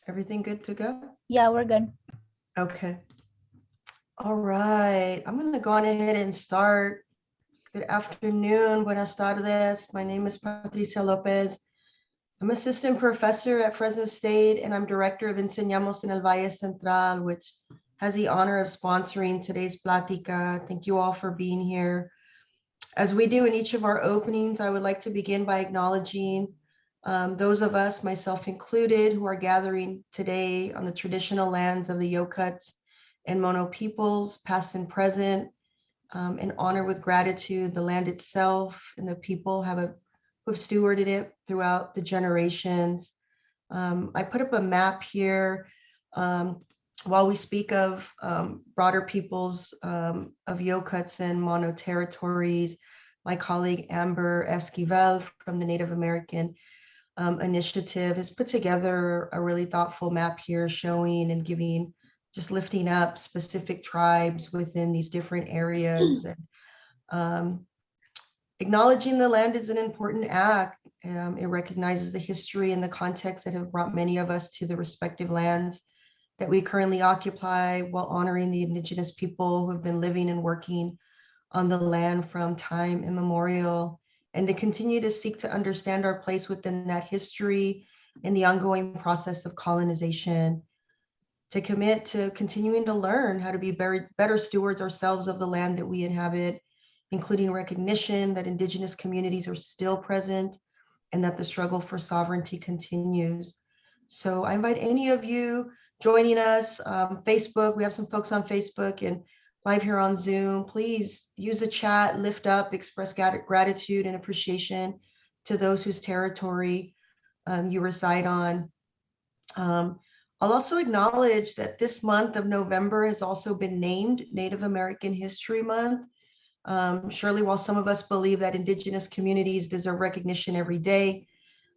Everything good to go? Yeah, we're good. Okay. All right. I'm going to go on ahead and start. Good afternoon. Buenas tardes. My name is Patricia Lopez. I'm assistant professor at Fresno State, and I'm director of Enseñamos en el Valle Central, which has the honor of sponsoring today's Plática. Thank you all for being here. As we do in each of our openings, I would like to begin by acknowledging those of us, myself included, who are gathering today on the traditional lands of the Yokuts and Mono peoples, past and present, and honor with gratitude the land itself and the people who have stewarded it throughout the generations. I put up a map here while we speak of broader peoples of Yokuts and Mono territories. My colleague Amber Esquivel from the Native American Initiative has put together a really thoughtful map here showing and giving, just lifting up specific tribes within these different areas. And, acknowledging the land is an important act. It recognizes the history and the context that have brought many of us to the respective lands that we currently occupy, while honoring the indigenous people who have been living and working on the land from time immemorial, and to continue to seek to understand our place within that history in the ongoing process of colonization, to commit to continuing to learn how to be better stewards ourselves of the land that we inhabit, including recognition that indigenous communities are still present and that the struggle for sovereignty continues. So I invite any of you joining us, Facebook, we have some folks on Facebook and live here on Zoom. Please use the chat, lift up, express gratitude and appreciation to those whose territory you reside on. I'll also acknowledge that this month of November has also been named Native American History Month. Surely, while some of us believe that Indigenous communities deserve recognition every day,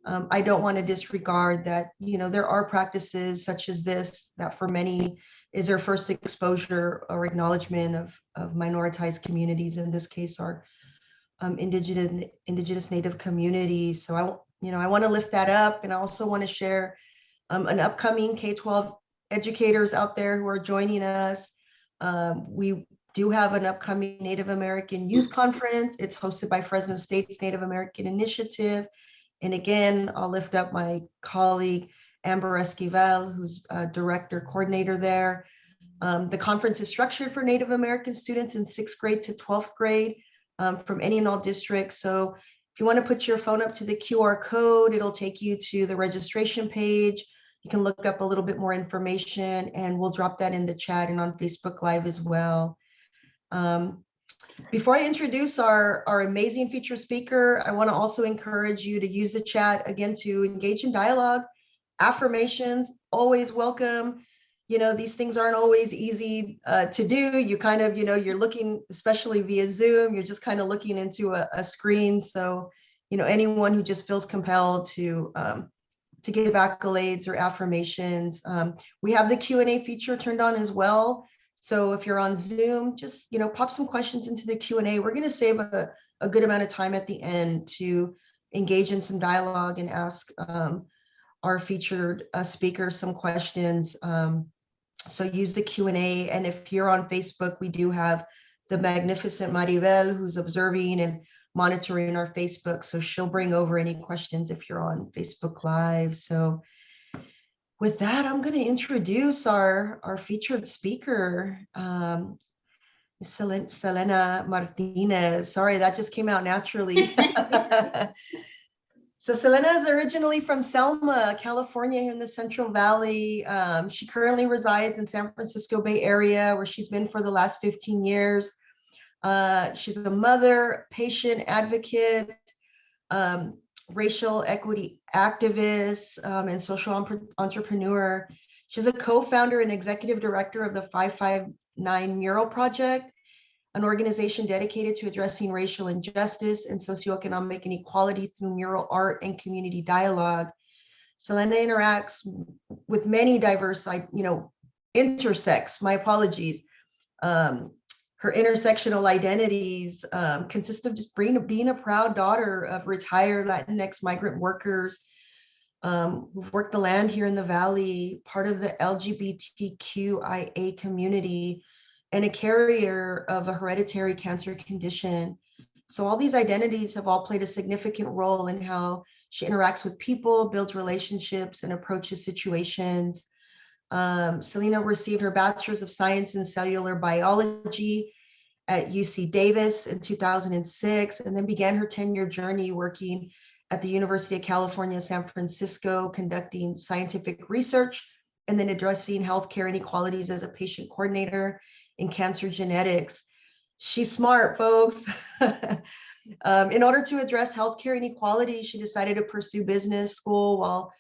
I don't want to disregard that, there are practices such as this that for many is their first exposure or acknowledgement of minoritized communities, in this case, our indigenous Native communities. So I want to lift that up, and I also want to share an upcoming K-12 educators out there who are joining us. We do have an upcoming Native American Youth Conference. It's hosted by Fresno State's Native American Initiative. And again, I'll lift up my colleague, Amber Esquivel, who's a director coordinator there. The conference is structured for Native American students in 6th grade to 12th grade from any and all districts. So if you want to put your phone up to the QR code, it'll take you to the registration page. You can look up a little bit more information, and we'll drop that in the chat and on Facebook Live as well. Before I introduce our amazing featured speaker, I want to also encourage you to use the chat again to engage in dialogue. Affirmations, always welcome. These things aren't always easy to do. You kind of, you're looking, especially via Zoom, you're just kind of looking into a screen. So, anyone who just feels compelled to give accolades or affirmations. We have the Q&A feature turned on as well. So if you're on Zoom, just, pop some questions into the Q&A. We're going to save a good amount of time at the end to engage in some dialogue and ask our featured speaker some questions. So use the Q&A. And if you're on Facebook, we do have the magnificent Maribel, who's observing and monitoring our Facebook. So she'll bring over any questions if you're on Facebook Live. So with that, I'm going to introduce our featured speaker, Selena Martinez. Sorry, that just came out naturally. So Selena is originally from Selma, California, here in the Central Valley. She currently resides in San Francisco Bay Area, where she's been for the last 15 years. She's a mother, patient advocate, racial equity activist, and social entrepreneur. She's a co-founder and executive director of the 559 Mural Project, an organization dedicated to addressing racial injustice and socioeconomic inequality through mural art and community dialogue. Selena interacts with many diverse, intersex, my apologies. Her intersectional identities consist of just being a proud daughter of retired Latinx migrant workers, who've worked the land here in the Valley, part of the LGBTQIA community, and a carrier of a hereditary cancer condition. So all these identities have all played a significant role in how she interacts with people, builds relationships, and approaches situations. Selena received her Bachelor's of Science in Cellular Biology at UC Davis in 2006, and then began her 10-year journey working at the University of California, San Francisco, conducting scientific research and then addressing healthcare inequalities as a patient coordinator in cancer genetics. She's smart, folks. In order to address healthcare inequality, she decided to pursue business school. While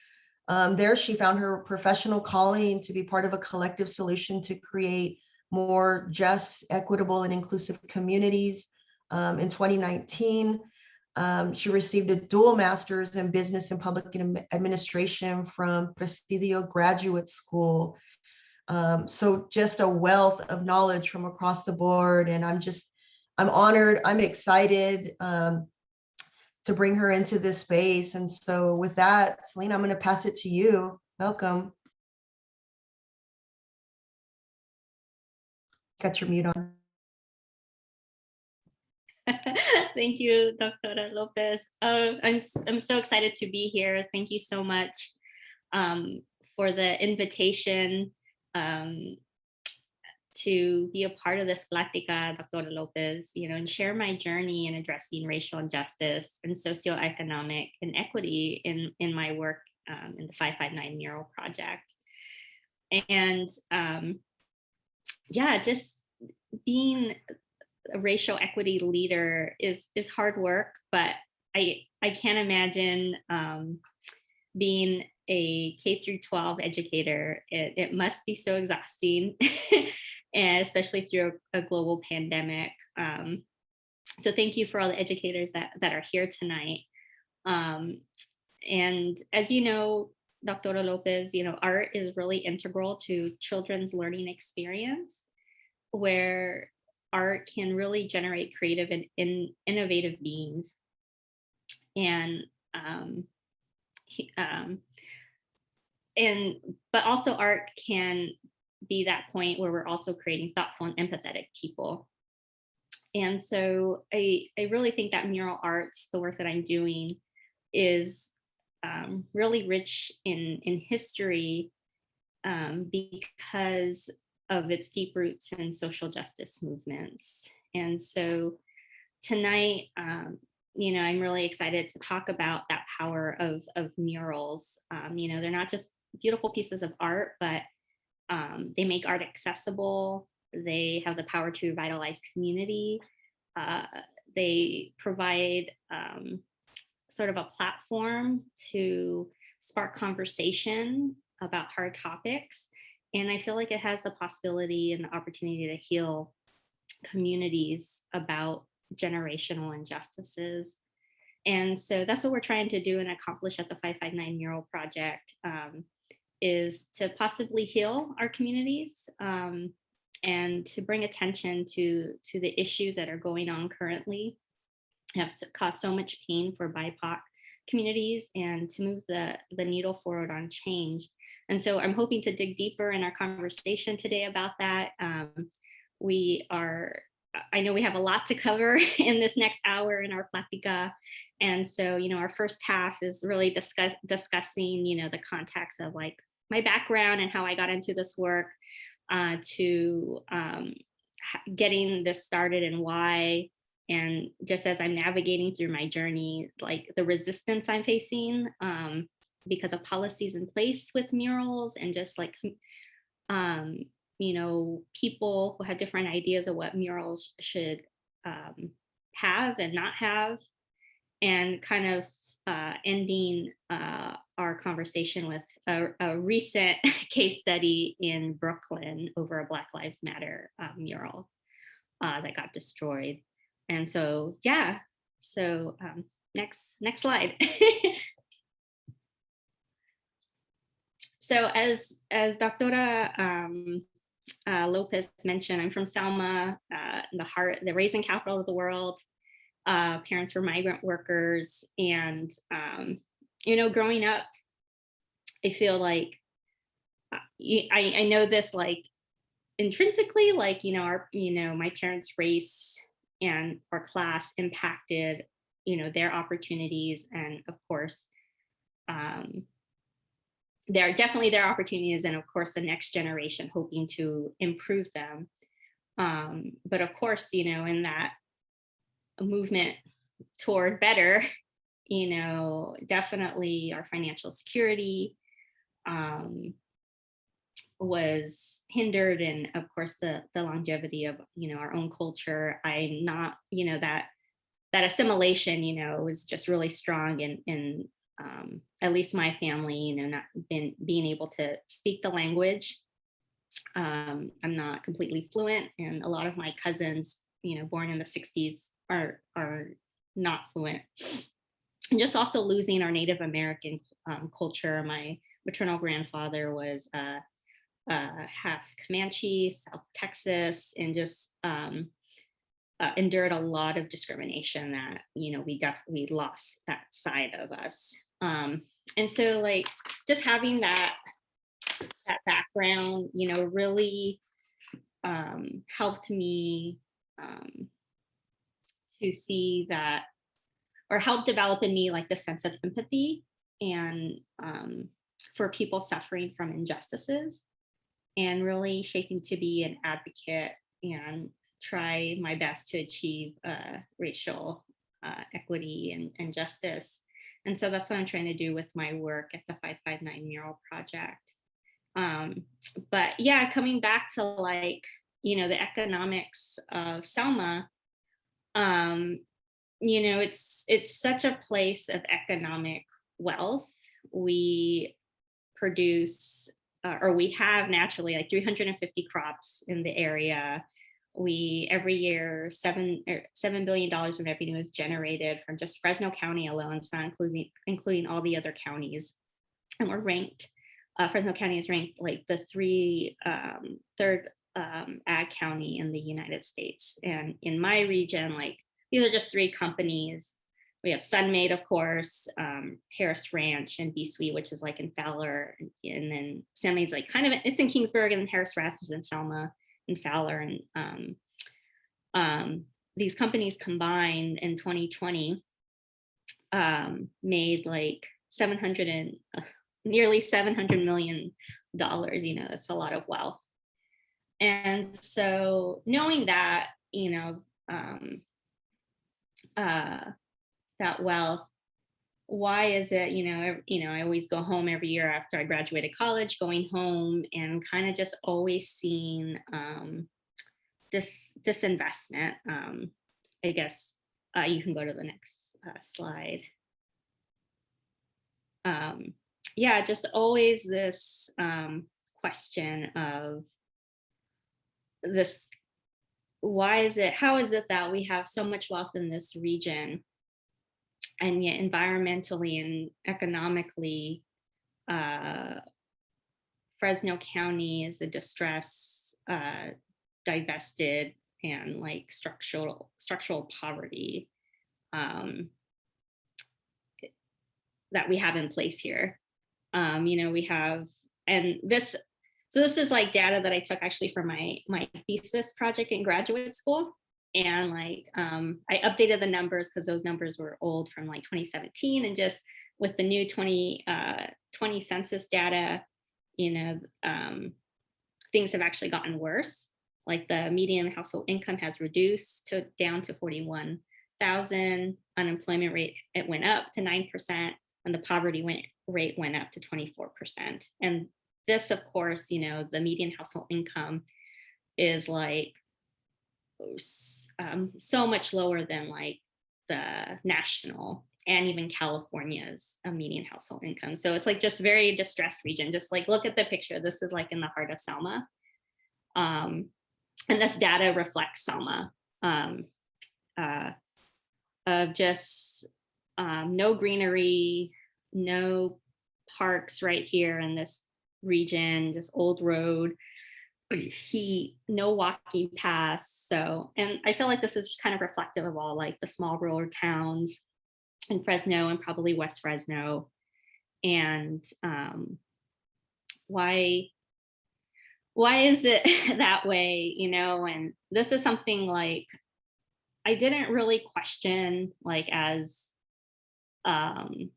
there, she found her professional calling to be part of a collective solution to create more just, equitable, and inclusive communities. In 2019, she received a dual master's in business and public administration from Presidio Graduate School. So just a wealth of knowledge from across the board. And I'm honored, I'm excited to bring her into this space. And so with that, Selena, I'm going to pass it to you. Welcome. Got your mute on. Thank you, Dr. Lopez. I'm so excited to be here. Thank you so much for the invitation to be a part of this Plática, Dr. Lopez, and share my journey in addressing racial injustice and socioeconomic inequity in my work in the 559 Mural project. And yeah, just being a racial equity leader is hard work, but I can't imagine being a K through 12 educator. It must be so exhausting, and especially through a global pandemic. So thank you for all the educators that are here tonight. And as you know, Dr. Lopez, art is really integral to children's learning experience, where art can really generate creative and innovative beings. And but also art can be that point where we're also creating thoughtful and empathetic people. And so I really think that mural arts, the work that I'm doing, is really rich in history because of its deep roots in social justice movements. And so tonight, I'm really excited to talk about that power of murals. They're not just beautiful pieces of art, but they make art accessible. They have the power to revitalize community. They provide sort of a platform to spark conversation about hard topics. And I feel like it has the possibility and the opportunity to heal communities about generational injustices. And so that's what we're trying to do and accomplish at the 559 Mural Project, is to possibly heal our communities and to bring attention to the issues that are going on currently, have caused so much pain for BIPOC communities, and to move the needle forward on change. And so I'm hoping to dig deeper in our conversation today about that. I know we have a lot to cover in this next hour in our Plática. And so, our first half is really discussing, the context of like my background and how I got into this work, to getting this started and why. And just as I'm navigating through my journey, like the resistance I'm facing because of policies in place with murals, and just like, people who have different ideas of what murals should have and not have, and kind of ending our conversation with a recent case study in Brooklyn over a Black Lives Matter mural that got destroyed. And so, yeah, so next slide. So as Dr. Lopez mentioned, I'm from Selma, the raising capital of the world. Parents were migrant workers, and growing up I feel like I know this like intrinsically, like, my parents' race and our class impacted, their opportunities. And of course, um, there are definitely their opportunities, and of course, the next generation hoping to improve them. But of course, in that movement toward better, definitely our financial security um, was hindered, and of course the longevity of our own culture. I'm not, that assimilation, was just really strong in at least my family, not being able to speak the language. I'm not completely fluent, and a lot of my cousins, born in the 60s, are not fluent. And just also losing our Native American culture. My maternal grandfather was half Comanche, South Texas, and just endured a lot of discrimination that we definitely lost that side of us. And so, like, just having that background, really helped me to see that, or helped develop in me, like, the sense of empathy and for people suffering from injustices, and really shaping to be an advocate and try my best to achieve racial equity and justice. And so that's what I'm trying to do with my work at the 559 Mural Project. But yeah, coming back to, like, the economics of Selma, it's such a place of economic wealth. We produce, or we have naturally, like, 350 crops in the area. We every year $7 billion in revenue is generated from just Fresno County alone. It's not including all the other counties, and we're ranked. Fresno County is ranked like the third ag county in the United States. And in my region, like, these are just three companies. We have Sunmade, of course, Harris Ranch, and B-Sweet, which is like in Fowler, and then Sunmade's like kind of, it's in Kingsburg, and Harris Ranch is in Selma and Fowler. And these companies combined in 2020 made like nearly $700 million. That's a lot of wealth. And so knowing that, that wealth, why is it, I always go home every year after I graduated college, going home and kind of just always seeing disinvestment. I guess you can go to the next slide. Yeah, just always this question of this, how is it that we have so much wealth in this region, and yet environmentally and economically, Fresno County is a distress, divested, and like structural poverty that we have in place here. We have, and this is like data that I took actually for my thesis project in graduate school. And like, I updated the numbers because those numbers were old from like 2017, and just with the new 2020 census data, things have actually gotten worse. Like the median household income has reduced down to 41,000. Unemployment rate, it went up to 9%, and the poverty rate went up to 24%. And this, of course, the median household income is like so much lower than like the national and even California's median household income. So it's like just very distressed region. Just like look at the picture. This is like in the heart of Selma. And this data reflects Selma of just no greenery, no parks right here in this region, just old road, heat, no walking paths. So, and I feel like this is kind of reflective of all like the small rural towns in Fresno and probably West Fresno. And why is it that way, and this is something like I didn't really question like as um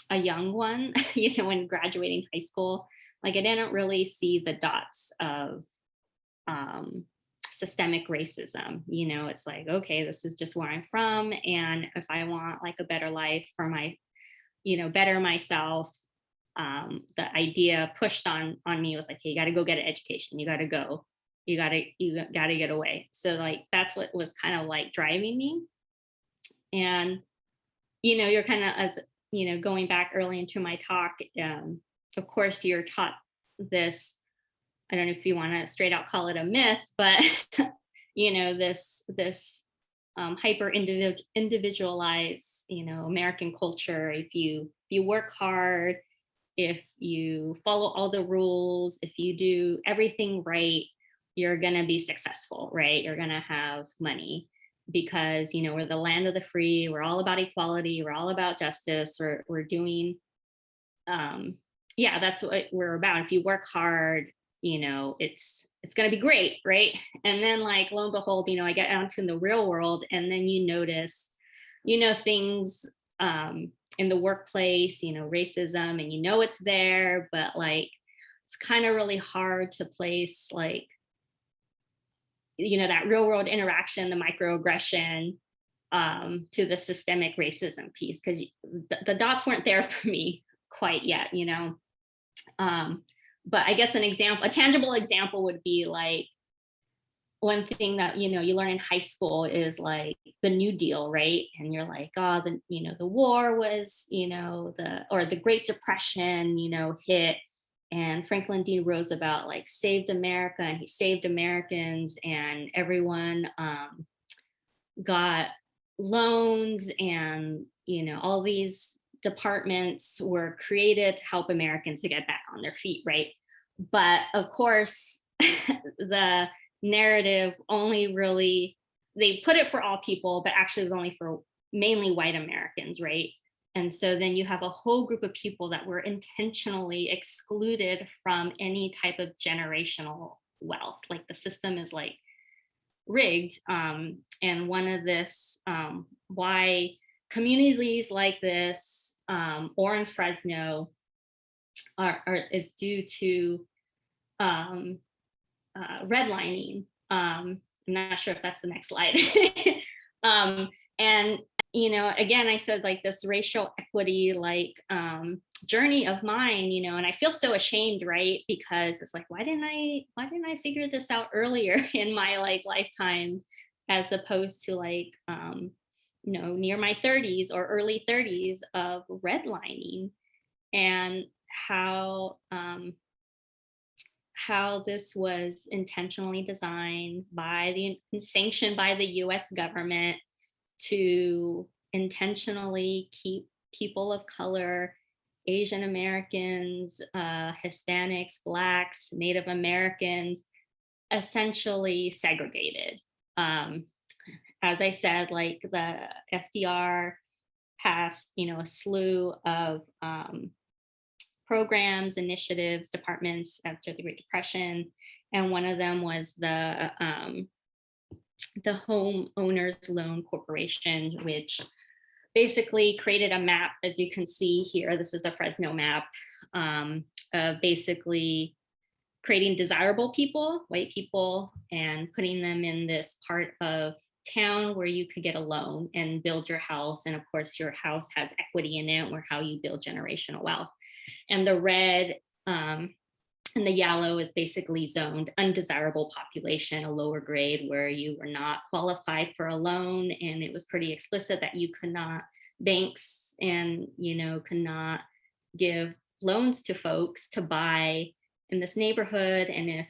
a young one, when graduating high school. Like I didn't really see the dots of um systemic racism. It's like, okay, this is just where I'm from, and if I want like a better life for my, better myself, the idea pushed on me was like, hey, you got to go get an education, you got to go, you got to get away. So like that's what was kind of like driving me. And you're kind of, as going back early into my talk, of course you're taught this, I don't know if you want to straight out call it a myth, but this hyper individualized, American culture. If you work hard, if you follow all the rules, if you do everything right, you're gonna be successful, right? You're gonna have money because we're the land of the free. We're all about equality. We're all about justice. We're doing, yeah, that's what we're about. If you work hard, it's gonna be great, right? And then like lo and behold, I get out into the real world, and then you notice, things in the workplace, racism, and it's there, but like it's kind of really hard to place like that real world interaction, the microaggression, to the systemic racism piece, because the dots weren't there for me quite yet. But I guess a tangible example would be like one thing that you learn in high school is like the New Deal, right? And you're like, oh, the war was, the Great Depression, hit, and Franklin D. Roosevelt like saved America, and he saved Americans, and everyone got loans, and all these departments were created to help Americans to get back on their feet, right? But of course, the narrative only really, they put it for all people, but actually it was only for mainly white Americans, right? And so then you have a whole group of people that were intentionally excluded from any type of generational wealth. Like the system is like rigged. And one of this, why communities like this, or in Fresno, is due to redlining. I'm not sure if that's the next slide. And again, I said like this racial equity like journey of mine, and I feel so ashamed, right? Because it's like, why didn't I figure this out earlier in my like lifetime, as opposed to like near my 30s or early 30s of redlining, and how this was intentionally designed and sanctioned by the US government to intentionally keep people of color, Asian Americans, Hispanics, Blacks, Native Americans, essentially segregated. As I said, like the FDR passed, a slew of programs, initiatives, departments after the Great Depression, and one of them was the Home Owners Loan Corporation, which basically created a map, as you can see here. This is the Fresno map, of basically creating desirable people, white people, and putting them in this part of town where you could get a loan and build your house. And of course, your house has equity in it, or how you build generational wealth. And the red and the yellow is basically zoned undesirable population, a lower grade, where you were not qualified for a loan. And it was pretty explicit that you could not, banks and, could not give loans to folks to buy in this neighborhood. And if,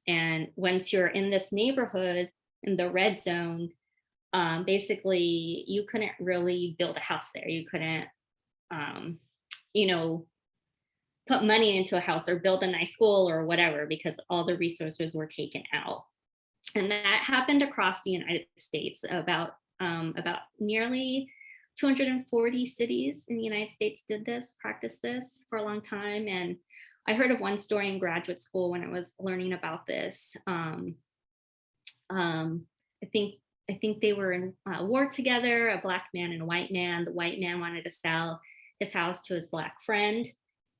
and once you're in this neighborhood in the red zone, basically you couldn't really build a house there. You couldn't, put money into a house or build a nice school or whatever, because all the resources were taken out. And that happened across the United States about nearly 240 cities in the United States did this, practiced this for a long time. And I heard of one story in graduate school when I was learning about this. I think they were in a war together, a Black man and a white man. The white man wanted to sell his house to his Black friend,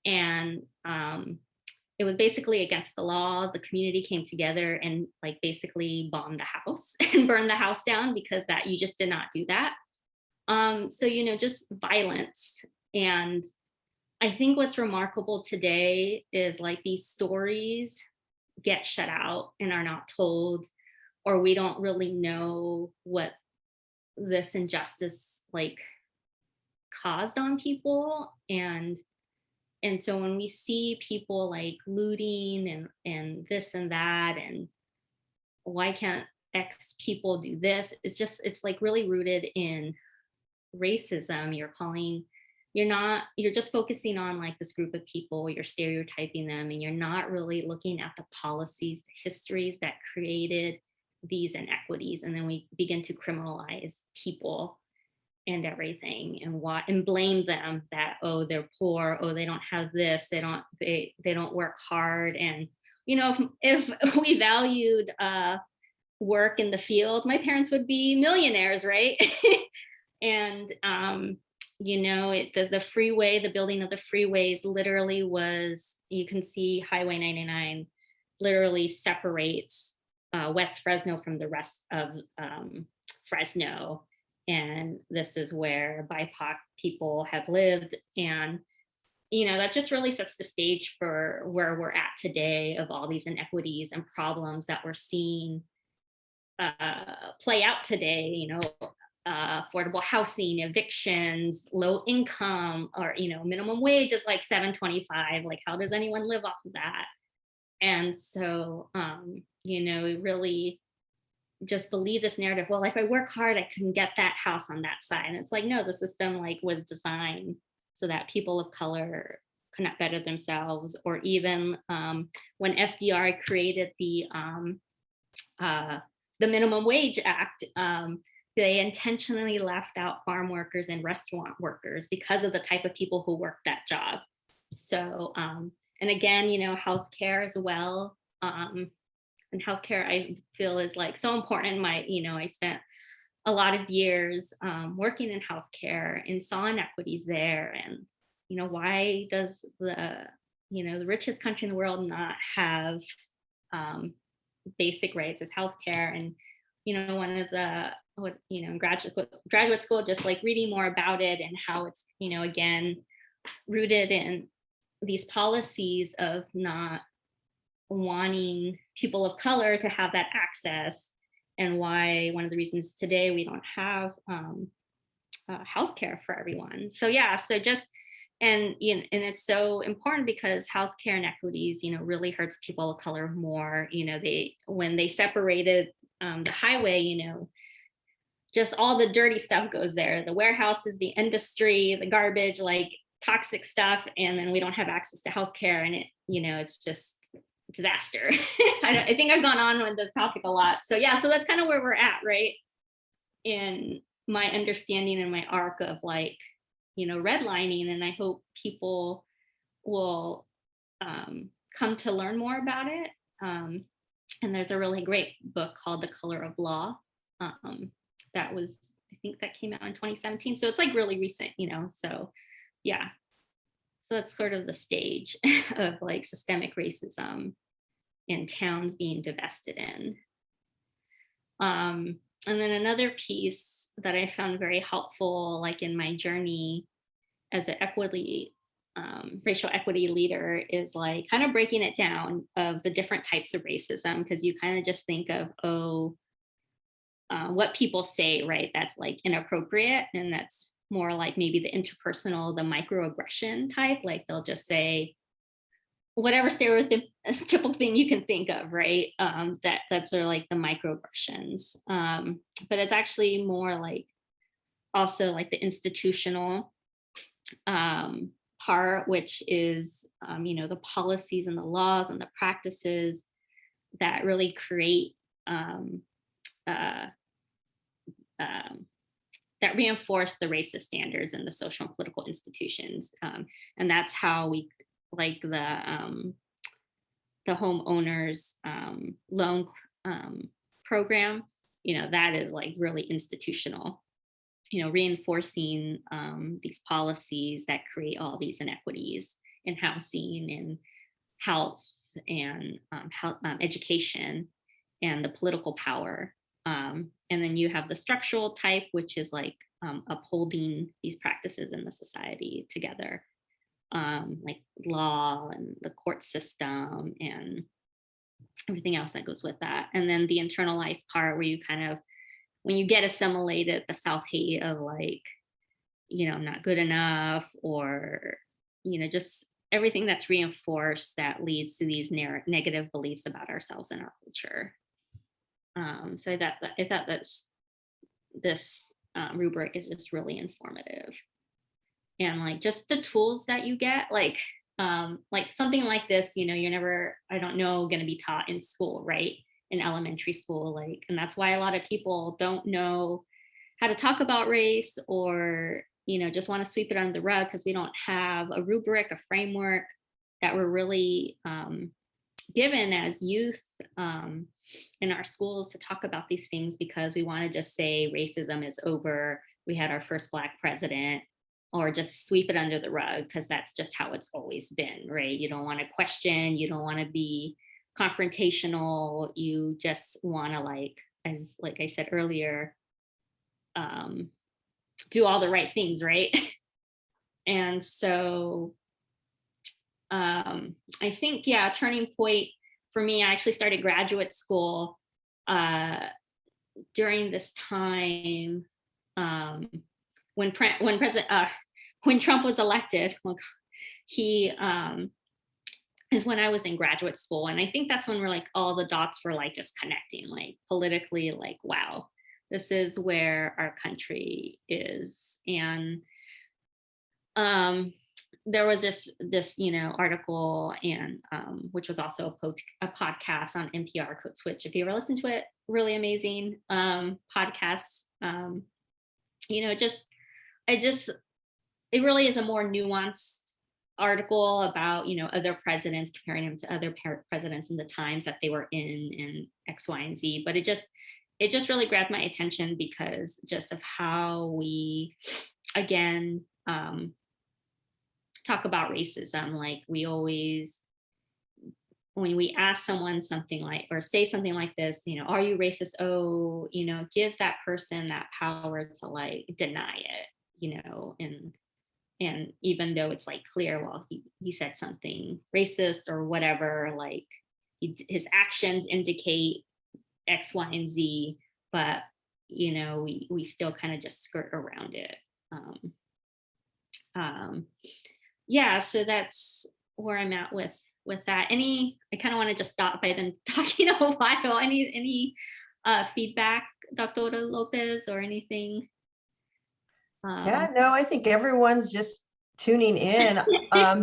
and it was basically against the law. The community came together and like basically bombed the house and burned the house down, because that you just did not do that. So just violence. And I think what's remarkable today is like these stories get shut out and are not told, or we don't really know what this injustice like caused on people. And so when we see people like looting and this and that, and why can't X people do this, it's like really rooted in racism. You're just focusing on like this group of people, you're stereotyping them, and you're not really looking at the policies, the histories that created these inequities. And then we begin to criminalize people and everything, and blame them that, oh, they're poor, oh, they don't have this, they don't work hard. And if we valued work in the field, my parents would be millionaires, right? And the freeway, the building of the freeways literally was, you can see Highway 99 literally separates West Fresno from the rest of Fresno. And this is where BIPOC people have lived. And, that just really sets the stage for where we're at today, of all these inequities and problems that we're seeing play out today, affordable housing, evictions, low income, or, minimum wage is like $7.25. Like, how does anyone live off of that? And so, we really just believe this narrative, well, if I work hard, I can get that house on that side. And it's like, no, the system like was designed so that people of color cannot better themselves. Or even when FDR created the Minimum Wage Act, they intentionally left out farm workers and restaurant workers because of the type of people who worked that job. So, and again, healthcare as well. And healthcare, I feel, is like so important. I spent a lot of years working in healthcare and saw inequities there. And, why does the richest country in the world not have basic rights as healthcare? And, one of the, in graduate school, just like reading more about it and how it's, again, rooted in these policies of not wanting people of color to have that access, and why one of the reasons today we don't have healthcare for everyone. So and it's so important because healthcare inequities, really hurts people of color more. When they separated the highway, just all the dirty stuff goes there, the warehouses, the industry, the garbage, like toxic stuff, and then we don't have access to healthcare, and it's just disaster. I think I've gone on with this topic a lot. So that's kind of where we're at, right? In my understanding and my arc of like, redlining, and I hope people will come to learn more about it. And there's a really great book called The Color of Law. I think that came out in 2017. So it's like really recent, so yeah. So that's sort of the stage of like systemic racism in towns being divested in. And then another piece that I found very helpful, like in my journey as an racial equity leader, is like kind of breaking it down of the different types of racism, because you kind of just think of, what people say, right? That's like inappropriate, and that's more like maybe the interpersonal, the microaggression type. Like they'll just say whatever stereotypical thing you can think of, right? That's sort of like the microaggressions. But it's actually more like also like the institutional part, which is the policies and the laws and the practices that really create that reinforce the racist standards in the social and political institutions. And that's how we, like the homeowners loan program, that is like really institutional, reinforcing these policies that create all these inequities in housing and health and education and the political power. And then you have the structural type, which is like upholding these practices in the society together, like law and the court system and everything else that goes with that. And then the internalized part where you kind of, when you get assimilated, the self-hate of like, I'm not good enough, or, just everything that's reinforced that leads to these negative beliefs about ourselves and our culture. So I thought that this rubric is just really informative. And like just the tools that you get, like something like this, you're never, I don't know, going to be taught in school, right? In elementary school, like, and that's why a lot of people don't know how to talk about race, or, just want to sweep it under the rug because we don't have a rubric, a framework that we're really given as youth in our schools to talk about these things, because we want to just say racism is over, we had our first Black president, or just sweep it under the rug because that's just how it's always been, right? You don't want to question, you don't want to be confrontational, you just want to, like I said earlier, do all the right things, right? And so I think, yeah, turning point for me, I actually started graduate school during this time when Trump was elected. He is when I was in graduate school, and I think that's when we're like all the dots were like just connecting, like politically, like wow, this is where our country is. And there was this article, and which was also a podcast on NPR, Code Switch. If you ever listen to it, really amazing podcast. It really is a more nuanced article about other presidents, comparing them to other presidents in the times that they were in, and X, Y, and Z. But it just really grabbed my attention because just of how we again talk about racism. Like we always, when we ask someone something like, or say something like this, are you racist? Oh, it gives that person that power to like deny it, and even though it's like clear, well, he said something racist or whatever, like his actions indicate X, Y, and Z, but we still kind of just skirt around it. Yeah, so that's where I'm at with that. I kind of want to just stop. I've been talking a while. Any feedback, Dr. Lopez, or anything? Yeah, no, I think everyone's just tuning in.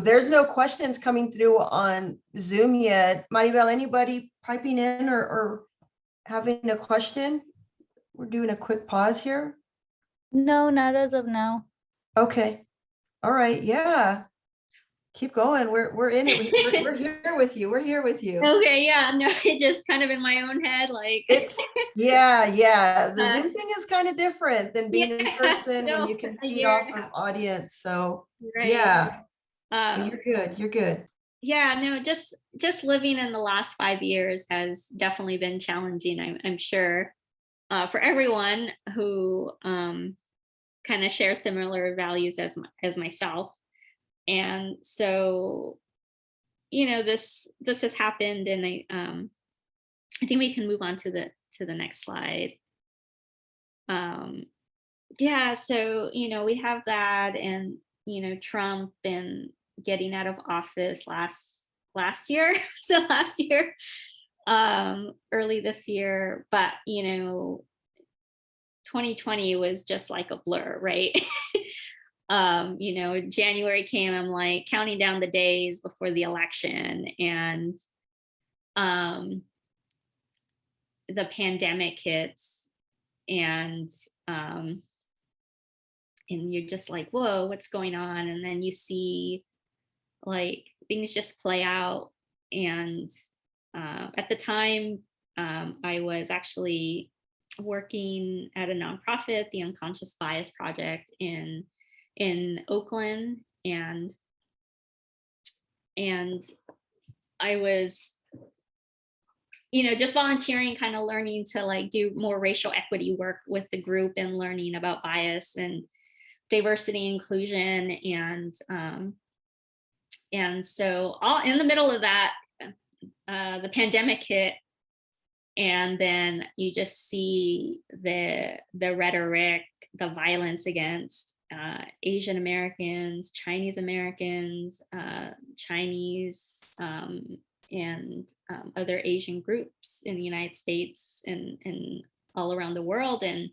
There's no questions coming through on Zoom yet. Maribel, anybody piping in or having a question? We're doing a quick pause here. No, not as of now. Okay. All right. Yeah. Keep going. We're in it. We're here with you. We're here with you. Okay. Yeah. No, it just kind of in my own head, like. Yeah. The Zoom thing is kind of different than being in person when you can feed off of audience. So right. Yeah. You're good. You're good. Yeah. No, just living in the last 5 years has definitely been challenging. I'm sure for everyone who kind of shares similar values as myself. And so, this has happened, and I think we can move on to the next slide. Yeah, so we have that, and Trump and getting out of office last year, so last year, early this year, but 2020 was just like a blur, right? January came, I'm like counting down the days before the election, and the pandemic hits, and and you're just like, whoa, what's going on? And then you see like things just play out. And at the time, I was actually working at a nonprofit, the Unconscious Bias Project in Oakland, and I was, just volunteering, kind of learning to like do more racial equity work with the group and learning about bias and diversity inclusion. And so all in the middle of that, the pandemic hit, and then you just see the rhetoric, the violence against Asian Americans, Chinese Americans, Chinese, and other Asian groups in the United States and all around the world. And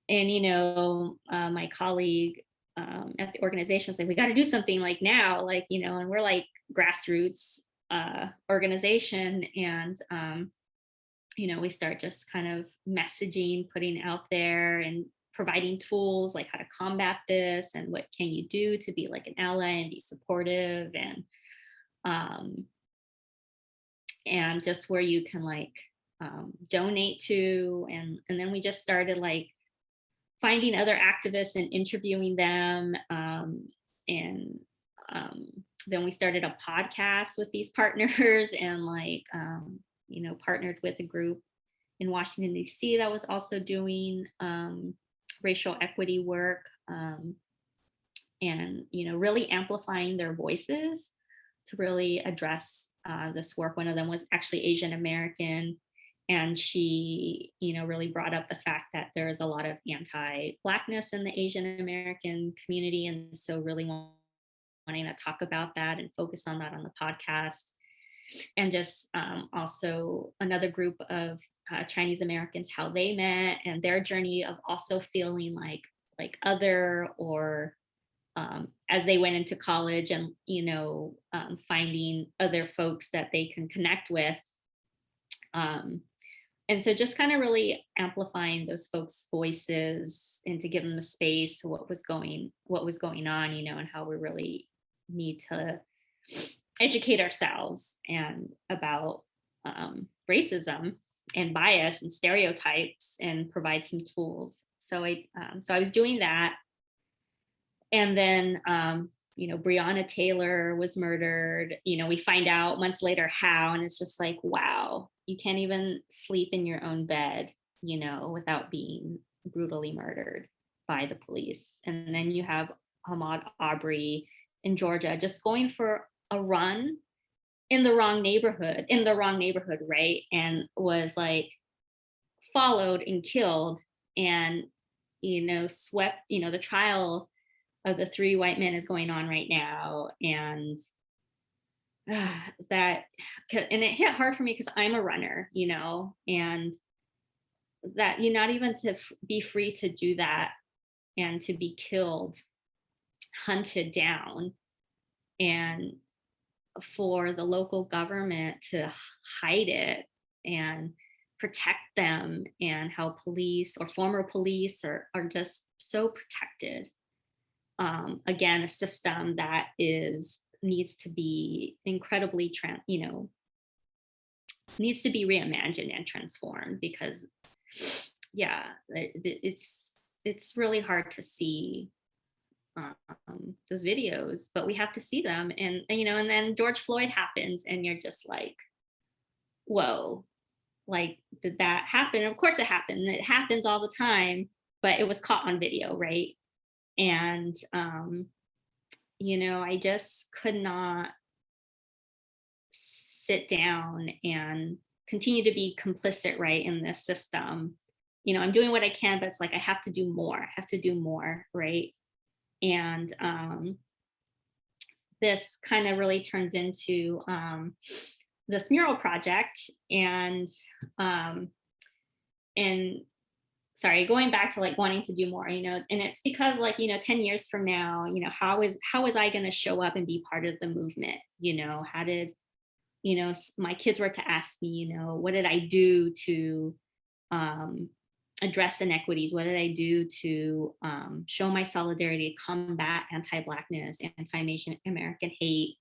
my colleague at the organization was like, we got to do something like now, like, and we're like grassroots organization. And we start just kind of messaging, putting out there and providing tools like how to combat this and what can you do to be like an ally and be supportive, and just where you can like donate to. And then we just started like finding other activists and interviewing them. And then we started a podcast with these partners, and like, partnered with a group in Washington, D.C. that was also doing racial equity work, and, really amplifying their voices to really address this work. One of them was actually Asian American, and she, really brought up the fact that there is a lot of anti-Blackness in the Asian American community. And so really wanting to talk about that and focus on that on the podcast. And just also another group of Chinese Americans, how they met and their journey of also feeling like other, or as they went into college and, finding other folks that they can connect with. And so just kind of really amplifying those folks' voices and to give them the space, what was going on, and how we really need to educate ourselves and about racism and bias and stereotypes, and provide some tools. So I was doing that. And then, Breonna Taylor was murdered. We find out months later how, and it's just like, wow, you can't even sleep in your own bed, without being brutally murdered by the police. And then you have Ahmaud Arbery in Georgia just going for a run in the wrong neighborhood, right? And was like followed and killed, and, swept, the trial of the 3 white men is going on right now. And and it hit hard for me because I'm a runner, and that not even to be free to do that, and to be killed, hunted down, and for the local government to hide it and protect them, and how police or former police are just so protected. Again, a system that needs to be incredibly needs to be reimagined and transformed, because it's really hard to see those videos, but we have to see them. And then George Floyd happens, and you're just like, whoa, like, did that happen? Of course it happened. It happens all the time, but it was caught on video, right? And I just could not sit down and continue to be complicit, right, in this system. I'm doing what I can, but it's like I have to do more, right? And this kind of really turns into this mural project. And sorry, going back to like wanting to do more, and it's because like, 10 years from now, how is I going to show up and be part of the movement? How did, my kids were to ask me, what did I do to address inequities? What did I do to show my solidarity, combat anti-Blackness, anti-Asian American hate?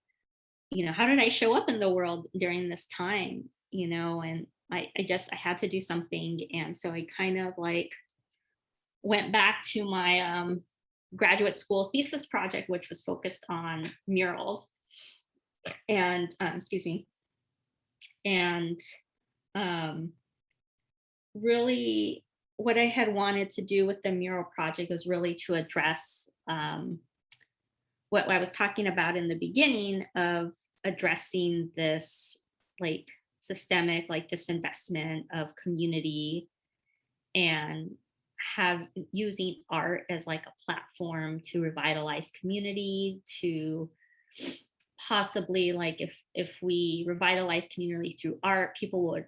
How did I show up in the world during this time? And I had to do something. And so I kind of like went back to my graduate school thesis project, which was focused on murals. And excuse me. And really what I had wanted to do with the mural project was really to address what I was talking about in the beginning of addressing this like systemic like disinvestment of community, and using art as like a platform to revitalize community, to possibly like if we revitalize community through art, people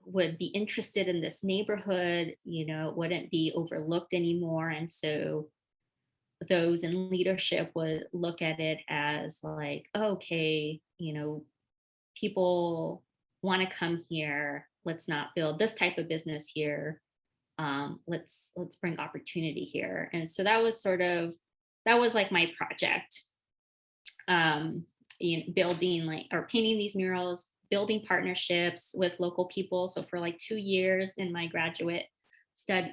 would be interested in this neighborhood, it wouldn't be overlooked anymore. And so those in leadership would look at it as like, okay, people want to come here. Let's not build this type of business here. Let's bring opportunity here. And so that was like my project. Building like or painting these murals, building partnerships with local people. So for like 2 years in my graduate study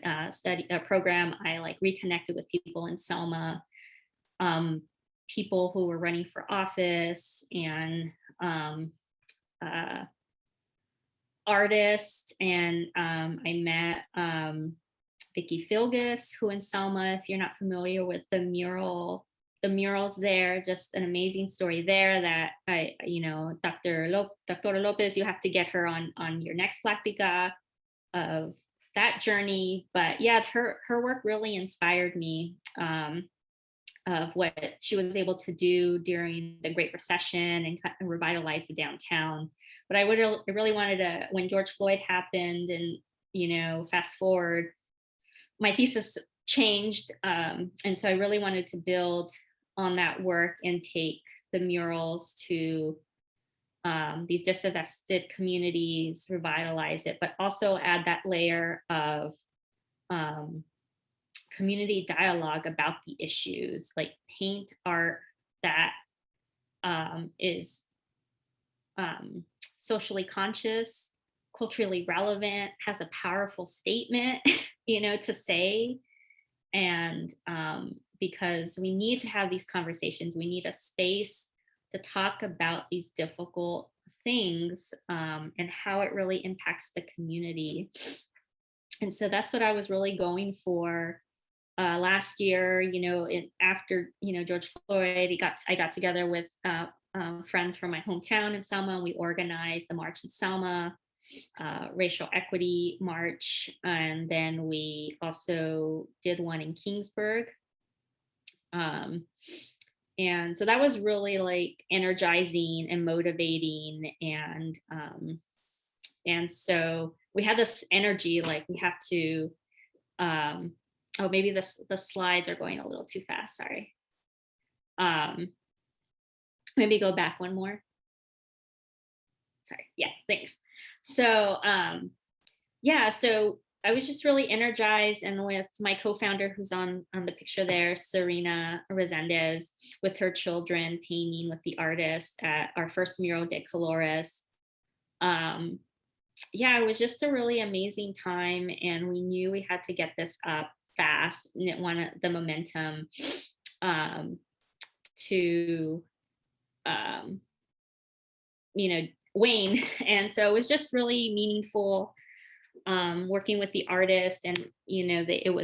program, I like reconnected with people in Selma, people who were running for office, and artists. And I met Vicky Filgus, who in Selma, if you're not familiar with the murals there, just an amazing story there that Dr. Lopez, you have to get her on your next Plática of that journey. But yeah, her work really inspired me, of what she was able to do during the Great Recession and revitalize the downtown. But I really wanted to, when George Floyd happened, and fast forward, my thesis changed, and so I really wanted to build on that work and take the murals to these disinvested communities, revitalize it, but also add that layer of community dialogue about the issues, like paint art that is socially conscious, culturally relevant, has a powerful statement, to say. And because we need to have these conversations, we need a space to talk about these difficult things, and how it really impacts the community. And so that's what I was really going for last year. After George Floyd, I got together with friends from my hometown in Selma, and we organized the March in Selma, racial equity march. And then we also did one in Kingsburg. And so that was really like energizing and motivating. And so we had this energy, like we have to, oh, maybe the slides are going a little too fast, sorry. Maybe go back one more. Sorry, yeah, thanks. So yeah, so I was just really energized, and with my co-founder who's on the picture there, Selena Martinez, with her children painting with the artists at our first Mural de Colores. Yeah, it was just a really amazing time, and we knew we had to get this up fast, and it wanted the momentum to wane. And so it was just really meaningful working with the artist, and it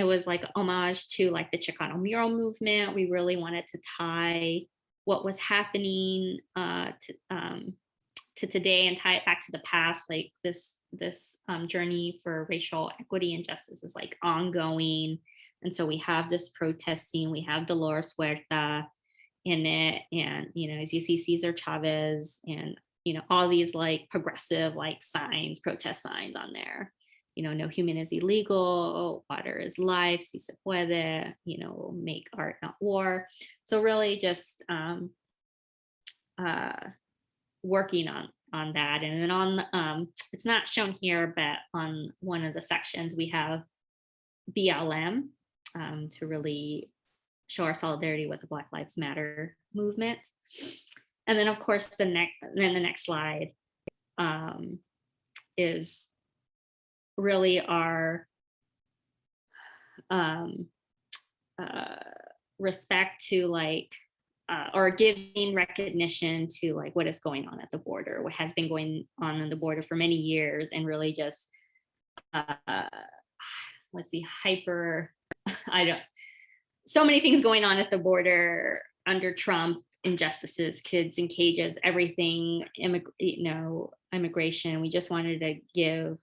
was like homage to like the Chicano mural movement. We really wanted to tie what was happening to today and tie it back to the past. Like this journey for racial equity and justice is like ongoing, and so we have this protest scene. We have Dolores Huerta in it, and as you see, Cesar Chavez, and all these like progressive like signs, protest signs on there. No human is illegal, water is life, si se puede, make art not war. So really just working on that. And then on, it's not shown here, but on one of the sections we have BLM to really show our solidarity with the Black Lives Matter movement. And then of course the next slide is really our respect to like or giving recognition to like what is going on at the border, what has been going on the border for many years, and really just let's see, so many things going on at the border under Trump, injustices, kids in cages, everything, immigration. We just wanted to give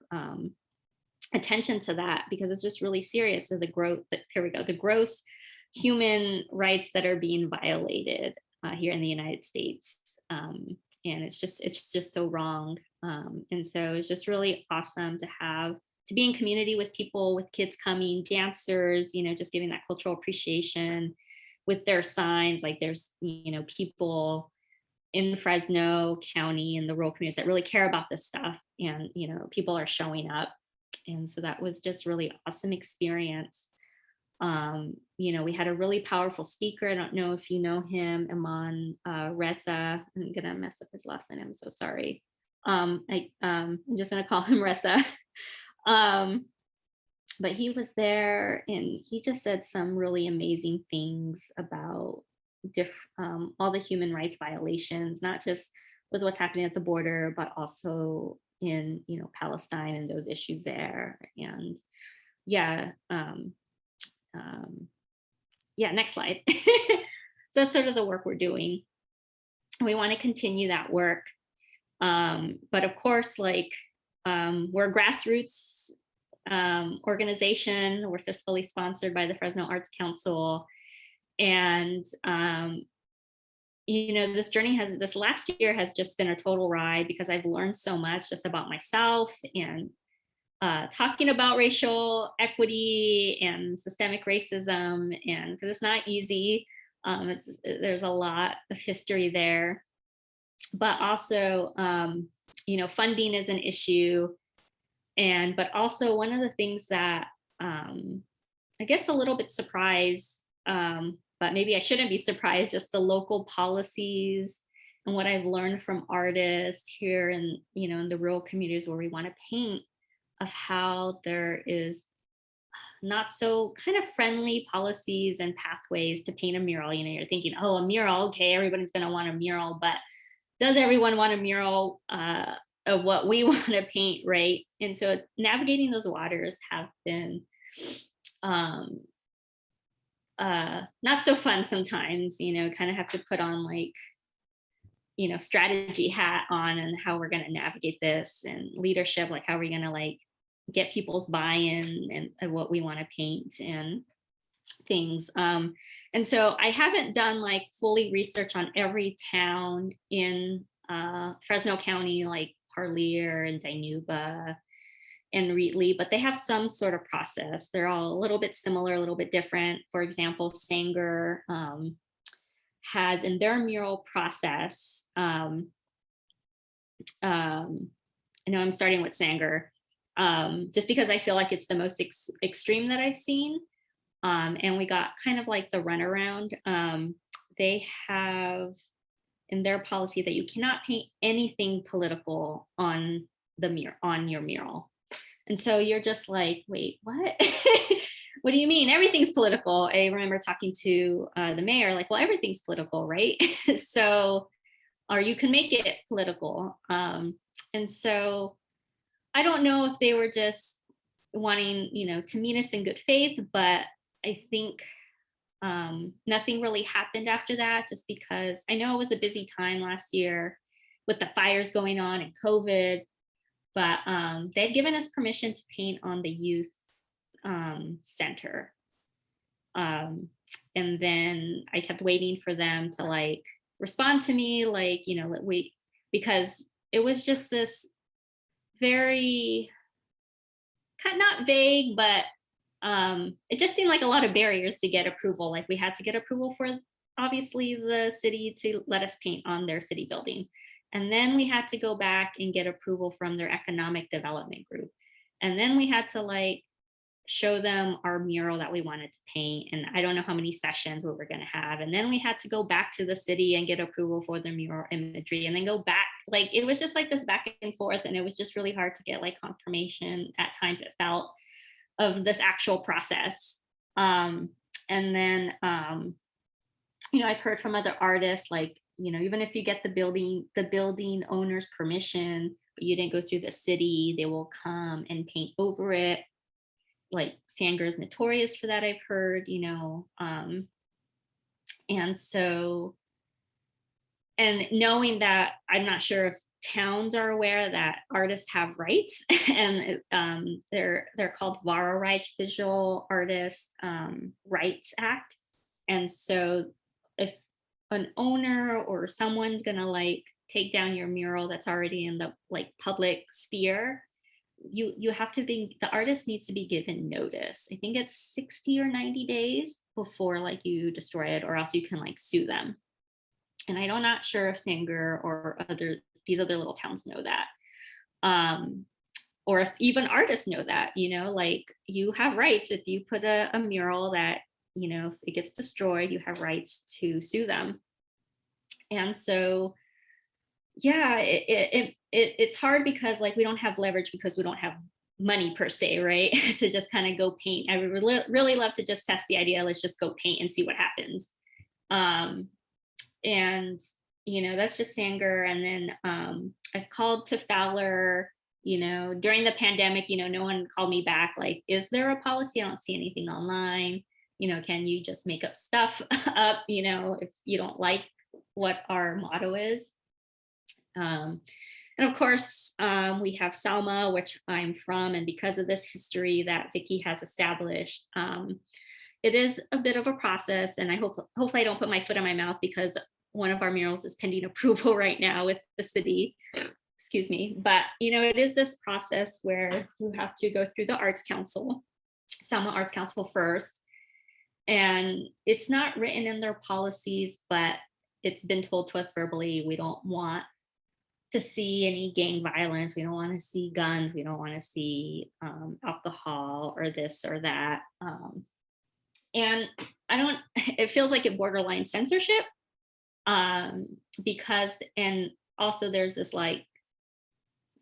attention to that because it's just really serious. So the gross human rights that are being violated here in the United States. And it's just so wrong. And so it's just really awesome to be in community with people, with kids coming, dancers, just giving that cultural appreciation with their signs. Like there's, people in Fresno County and the rural communities that really care about this stuff. And, people are showing up. And so that was just really awesome experience. We had a really powerful speaker. I don't know if you know him, Iman Reza. I'm gonna mess up his last name. I'm so sorry. I'm just gonna call him Reza. But he was there and he just said some really amazing things about all the human rights violations, not just with what's happening at the border, but also in Palestine and those issues there. And next slide. So that's sort of the work we're doing. We want to continue that work. But of course, we're a grassroots organization. We're fiscally sponsored by the Fresno Arts Council. And, this last year has just been a total ride because I've learned so much just about myself and talking about racial equity and systemic racism, and because it's not easy. There's a lot of history there, but also, funding is an issue. But also one of the things that I guess a little bit surprised, but maybe I shouldn't be surprised, just the local policies and what I've learned from artists here in the rural communities where we want to paint, of how there is not so kind of friendly policies and pathways to paint a mural. You're thinking, oh, a mural, okay, everybody's going to want a mural, but does everyone want a mural of what we want to paint, right? And so navigating those waters have been not so fun sometimes, kind of have to put on strategy hat on and how we're going to navigate this, and leadership, like how are we going to get people's buy-in and what we want to paint and things. And so I haven't done fully research on every town in Fresno County, like Parlier and Dinuba and Wheatley, but they have some sort of process. They're all a little bit similar, a little bit different. For example, Sanger has in their mural process, I know I'm starting with Sanger, just because I feel like it's the most extreme that I've seen. And we got kind of the runaround. They have in their policy that you cannot paint anything political on your mural. And so you're just like, wait, what? What do you mean? Everything's political. I remember talking to the mayor, well, everything's political, right? So, or you can make it political. And so I don't know if they were just wanting, to meet us in good faith, but I think nothing really happened after that, just because I know it was a busy time last year with the fires going on and COVID, but they'd given us permission to paint on the youth center. And then I kept waiting for them to respond to me, wait, because it was just this very not vague, but it just seemed like a lot of barriers to get approval. We had to get approval for obviously the city to let us paint on their city building. And then we had to go back and get approval from their economic development group. And then we had to like show them our mural that we wanted to paint. And I don't know how many sessions we were going to have. And then we had to go back to the city and get approval for the mural imagery and then go back. Like it was just like this back and forth. And it was just really hard to get like confirmation at times, it felt, of this actual process. And then, I've heard from other artists, like, even if you get the building owner's permission, but you didn't go through the city, they will come and paint over it. Like Sanger is notorious for that, I've heard, and so, and knowing that, I'm not sure if towns are aware that artists have rights, and they're called VARA rights, Visual Artist Rights Act. And so if an owner or someone's gonna like take down your mural that's already in the like public sphere, you have to be, the artist needs to be given notice. I think it's 60 or 90 days before like you destroy it, or else you can like sue them. And I'm not sure if Sanger or these other little towns know that. Or if even artists know that, like you have rights. If you put a mural that, if it gets destroyed, you have rights to sue them. And so, yeah, it's hard because like we don't have leverage because we don't have money per se, right? To just kind of go paint. I would really love to just test the idea. Let's just go paint and see what happens. And that's just Sanger. And then I've called to Fowler, during the pandemic, no one called me back like, is there a policy? I don't see anything online. Can you just make up stuff up, if you don't like what our motto is. And of course, we have Selma, which I'm from, and because of this history that Vicky has established, it is a bit of a process, and I hopefully I don't put my foot in my mouth because one of our murals is pending approval right now with the city, excuse me. But, it is this process where you have to go through the Arts Council, Selma Arts Council first, and it's not written in their policies, but it's been told to us verbally, we don't want to see any gang violence. We don't want to see guns. We don't want to see alcohol or this or that. And it feels like it borderline censorship because, and also there's this like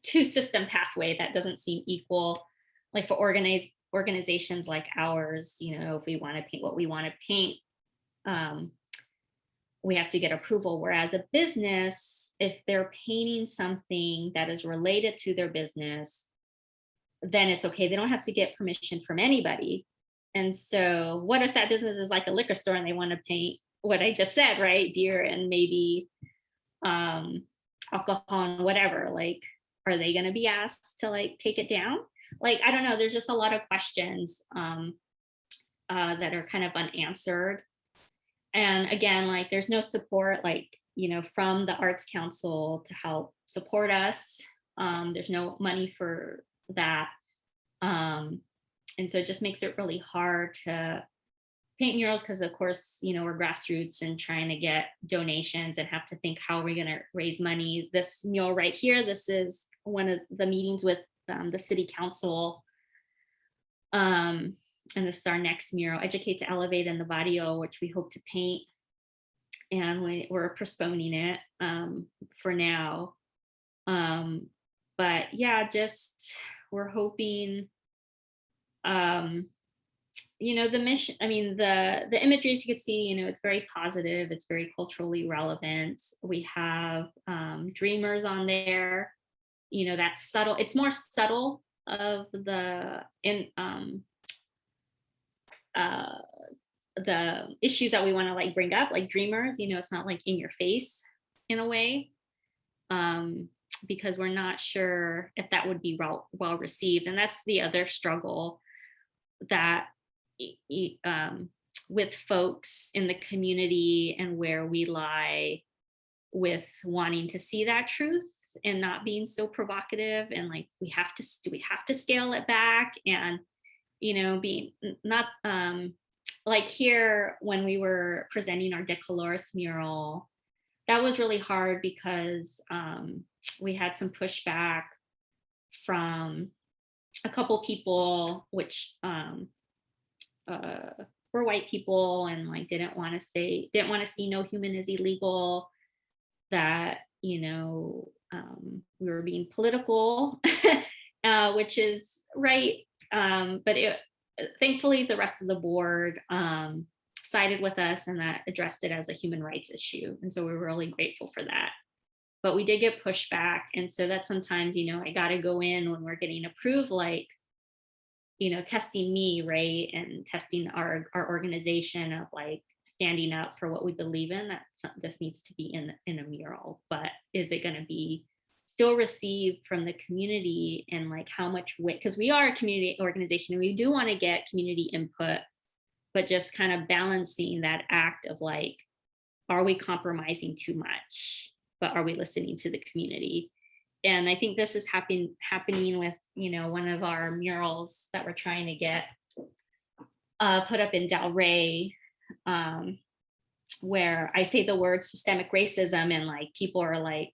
two system pathway that doesn't seem equal, like for organizations like ours, if we want to paint what we want to paint, we have to get approval. Whereas a business, if they're painting something that is related to their business, then it's okay. They don't have to get permission from anybody. And so what if that business is like a liquor store and they want to paint what I just said, right? Beer and maybe alcohol and whatever, like, are they going to be asked to like take it down? Like, I don't know. There's just a lot of questions that are kind of unanswered. And again, like there's no support, like, from the Arts Council to help support us. There's no money for that. And so it just makes it really hard to paint murals because of course, we're grassroots and trying to get donations and have to think, how are we going to raise money? This mural right here, this is one of the meetings with the city council. And this is our next mural, Educate to Elevate in the Barrio, which we hope to paint. And we're postponing it for now. But yeah, just we're hoping, the mission, the imagery, as you can see, it's very positive. It's very culturally relevant. We have dreamers on there, that's subtle. It's more subtle of the issues that we want to like bring up, like dreamers, it's not like in your face in a way, because we're not sure if that would be well received. And that's the other struggle that with folks in the community and where we lie with wanting to see that truth and not being so provocative, and like we have to scale it back, and being not like here when we were presenting our De Colores mural, that was really hard because we had some pushback from a couple people, which were white people, and like didn't want to see no human is illegal, that we were being political, which is right. But thankfully the rest of the board sided with us, and that addressed it as a human rights issue. And so we're really grateful for that. But we did get pushback. And so that sometimes, I got to go in when we're getting approved, like, testing me, right? And testing our organization of like standing up for what we believe in, that this needs to be in a mural. But is it going to be still received from the community, and like how much weight, because we are a community organization and we do want to get community input, but just kind of balancing that act of like, are we compromising too much, but are we listening to the community? And I think this is happening with, one of our murals that we're trying to get put up in Del Rey, where I say the word systemic racism, and like people are like,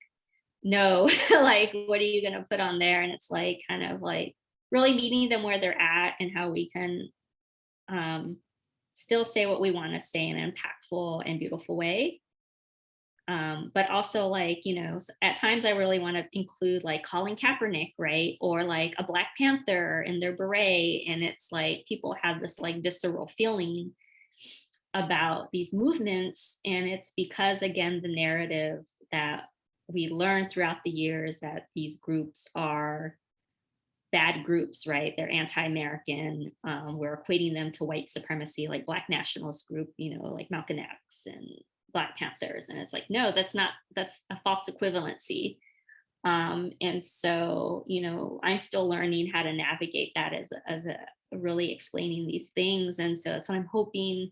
no, like, what are you going to put on there? And it's like, kind of like really meeting them where they're at, and how we can still say what we want to say in an impactful and beautiful way. But also like, at times I really want to include like Colin Kaepernick, right? Or like a Black Panther in their beret. And it's like, people have this like visceral feeling about these movements. And it's because, again, the narrative that we learned throughout the years, that these groups are bad groups, right? They're anti-American. We're equating them to white supremacy, like Black nationalist group, like Malcolm X and Black Panthers. And it's like, no, that's a false equivalency. And so, I'm still learning how to navigate that as a really explaining these things. And so that's what I'm hoping,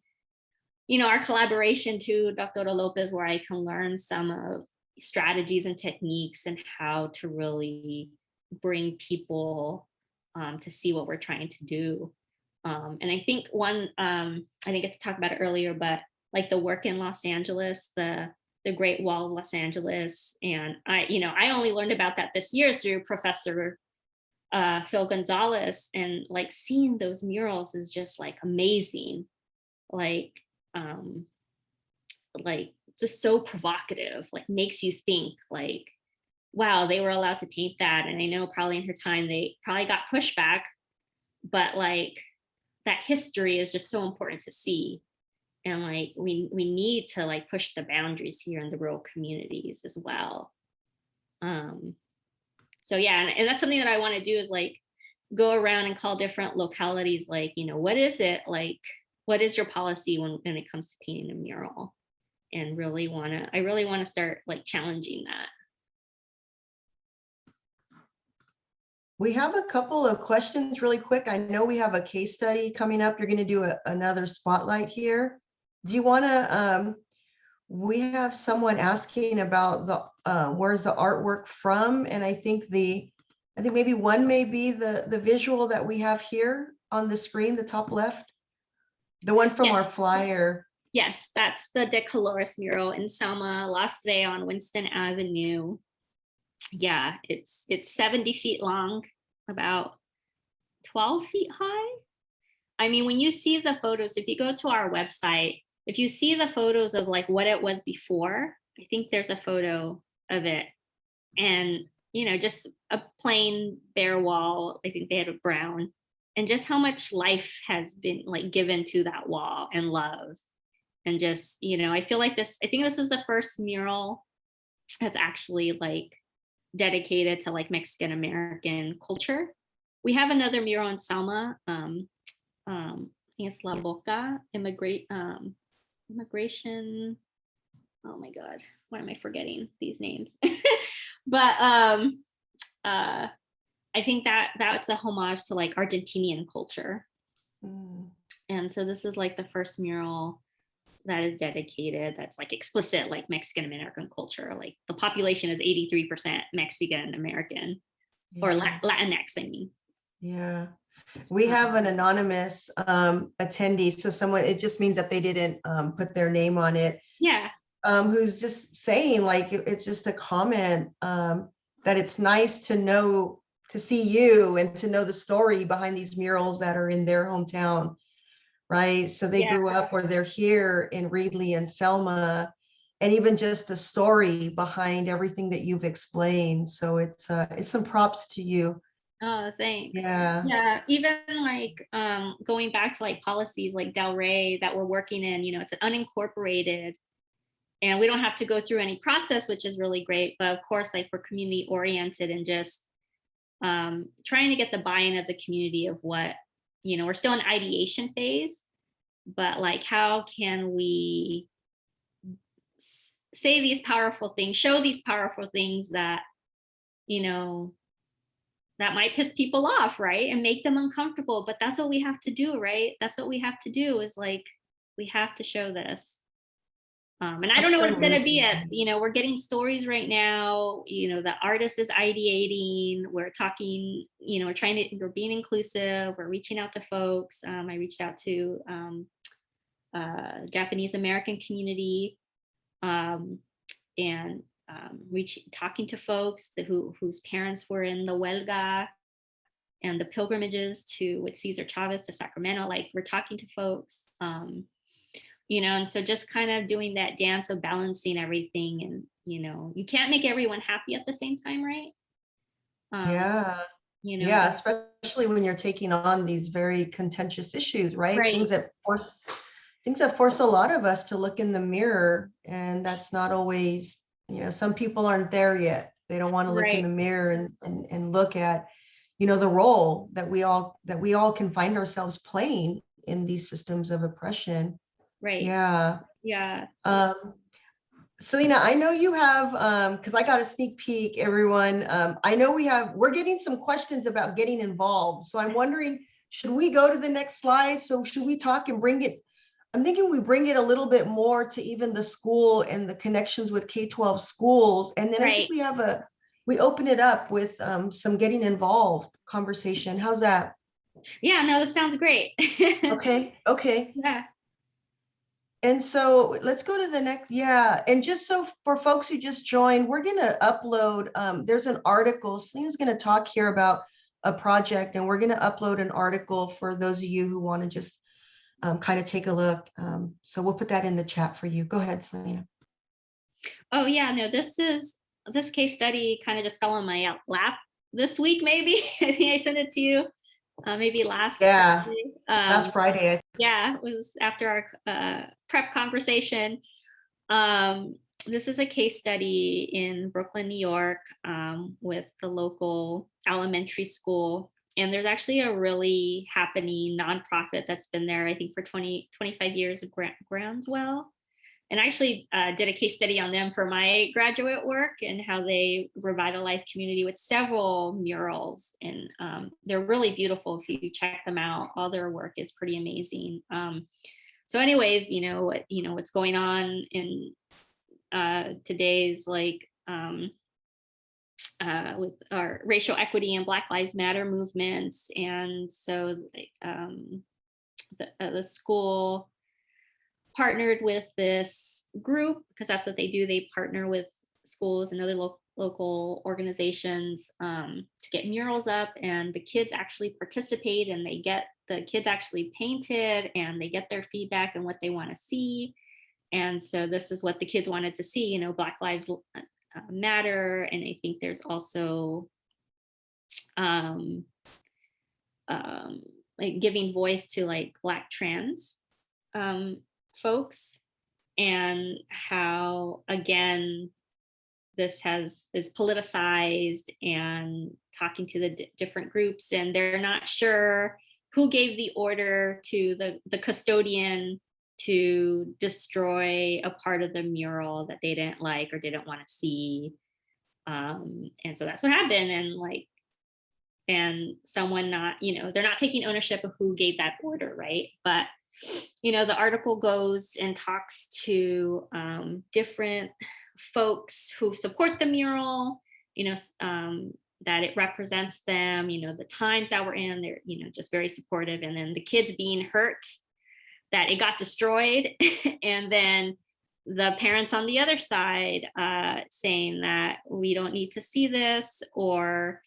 our collaboration too, Dr. Lopez, where I can learn some of strategies and techniques and how to really bring people to see what we're trying to do. And I think I didn't get to talk about it earlier, but like the work in Los Angeles, the Great Wall of Los Angeles. And I only learned about that this year through Professor Phil Gonzalez, and like seeing those murals is just like amazing. Like just so provocative, like makes you think like, wow, they were allowed to paint that. And I know probably in her time, they probably got pushback, but like that history is just so important to see. And like, we need to like push the boundaries here in the rural communities as well. So yeah, and that's something that I want to do, is like go around and call different localities, like, what is it like, what is your policy when it comes to painting a mural? And I really want to start like challenging that. We have a couple of questions really quick. I know we have a case study coming up. You're going to do another spotlight here. Do you want to, we have someone asking about where's the artwork from? And I think maybe one may be the visual that we have here on the screen, the top left, the one from our flyer. Yes, that's the De Colores mural in Selma, Lost Day on Winston Avenue. Yeah, it's 70 feet long, about 12 feet high. I mean, when you see the photos, if you go to our website, if you see the photos of like what it was before, I think there's a photo of it. And, just a plain bare wall. I think they had a brown, and just how much life has been like given to that wall, and love. And just, I feel like I think this is the first mural that's actually like dedicated to like Mexican American culture. We have another mural in Selma. I think it's La Boca, immigration. Oh my God, why am I forgetting these names? But I think that's a homage to like Argentinian culture. And so this is like the first mural that is dedicated, that's like explicit, like Mexican American culture. Like the population is 83% Mexican American, or Latinx, I mean. Yeah. We have an anonymous attendee. So it just means that they didn't put their name on it. Yeah. who's just saying like, it's just a comment, that it's nice to know, to see you and to know the story behind these murals that are in their hometown, right? So they Yeah. grew up, or they're here in Reedley and Selma, and even just the story behind everything that you've explained. So it's some props to you. Oh, thanks. Yeah. Yeah, even like going back to like policies like Del Rey that we're working in, you know, it's an unincorporated, and we don't have to go through any process, which is really great. But of course, like we're community oriented and just trying to get the buy-in of the community of what, you know, we're still in ideation phase, but like how can we say these powerful things, show these powerful things that, you know, that might piss people off, right? And make them uncomfortable. But that's what we have to do, right? That's what we have to do, is like, we have to show this. And I don't know what it's going to be at, you know, we're getting stories right now, you know, the artist is ideating, we're talking, you know, we're being inclusive, we're reaching out to folks. I reached out to Japanese American community, and talking to folks whose parents were in the huelga and the pilgrimages with Cesar Chavez to Sacramento. Like, we're talking to folks, you know, and so just kind of doing that dance of balancing everything. And, you know, you can't make everyone happy at the same time, right? Yeah. You know, Yeah, especially when you're taking on these very contentious issues, right? right. Things that force a lot of us to look in the mirror, and that's not always, you know, some people aren't there yet. They don't want to look in Right. the mirror and look at, you know, the role that we all can find ourselves playing in these systems of oppression. Right. Yeah. Yeah. Selena, I know you have, because I got a sneak peek, everyone. I know we're getting some questions about getting involved. So I'm wondering, should we go to the next slide? So should we talk and bring it? I'm thinking we bring it a little bit more to even the school and the connections with K-12 schools. And then I think we open it up with some getting involved conversation. How's that? Yeah, no, this sounds great. Okay. Yeah. And so let's go to the next. Yeah. And just so for folks who just joined, we're going to upload, there's an article. Selena's going to talk here about a project, and we're going to upload an article for those of you who want to just kind of take a look. So we'll put that in the chat for you. Go ahead, Selena. Oh yeah, no, this case study kind of just fell on my lap this week, maybe. I think I sent it to you maybe last Friday. Last Friday. Yeah, it was after our prep conversation. This is a case study in Brooklyn, New York, with the local elementary school. And there's actually a really happening nonprofit that's been there, I think, for 25 years, Groundswell. And I actually did a case study on them for my graduate work, and how they revitalize community with several murals. And they're really beautiful if you check them out. All their work is pretty amazing. So anyways, you know, what's going on in today's like with our racial equity and Black Lives Matter movements. And so the school partnered with this group, because that's what they do. They partner with schools and other local organizations to get murals up, and the kids actually participate, and the kids actually painted, and they get their feedback and what they want to see. And so this is what the kids wanted to see, you know, Black Lives Matter. And I think there's also like giving voice to like Black trans folks, and how, again, this is politicized, and talking to the different groups, and they're not sure who gave the order to the custodian to destroy a part of the mural that they didn't like or didn't want to see. And so that's what happened. And someone not, you know, they're not taking ownership of who gave that order, right? But, you know, the article goes and talks to different folks who support the mural, you know, that it represents them, you know, the times that we're in, they're, you know, just very supportive. And then the kids being hurt that it got destroyed. And then the parents on the other side saying that we don't need to see this, or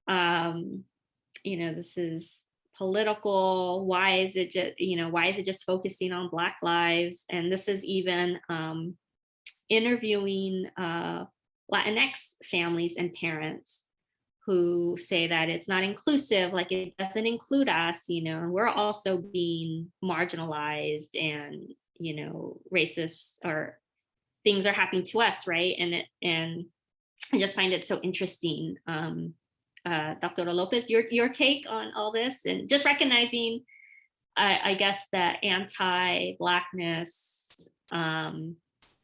this is political. Why is it just focusing on Black lives? And this is even interviewing Latinx families and parents who say that it's not inclusive, like it doesn't include us, and we're also being marginalized, and racist, or things are happening to us, right? And I just find it so interesting. Dr. Lopez, your take on all this, and just recognizing, I guess, that anti-Blackness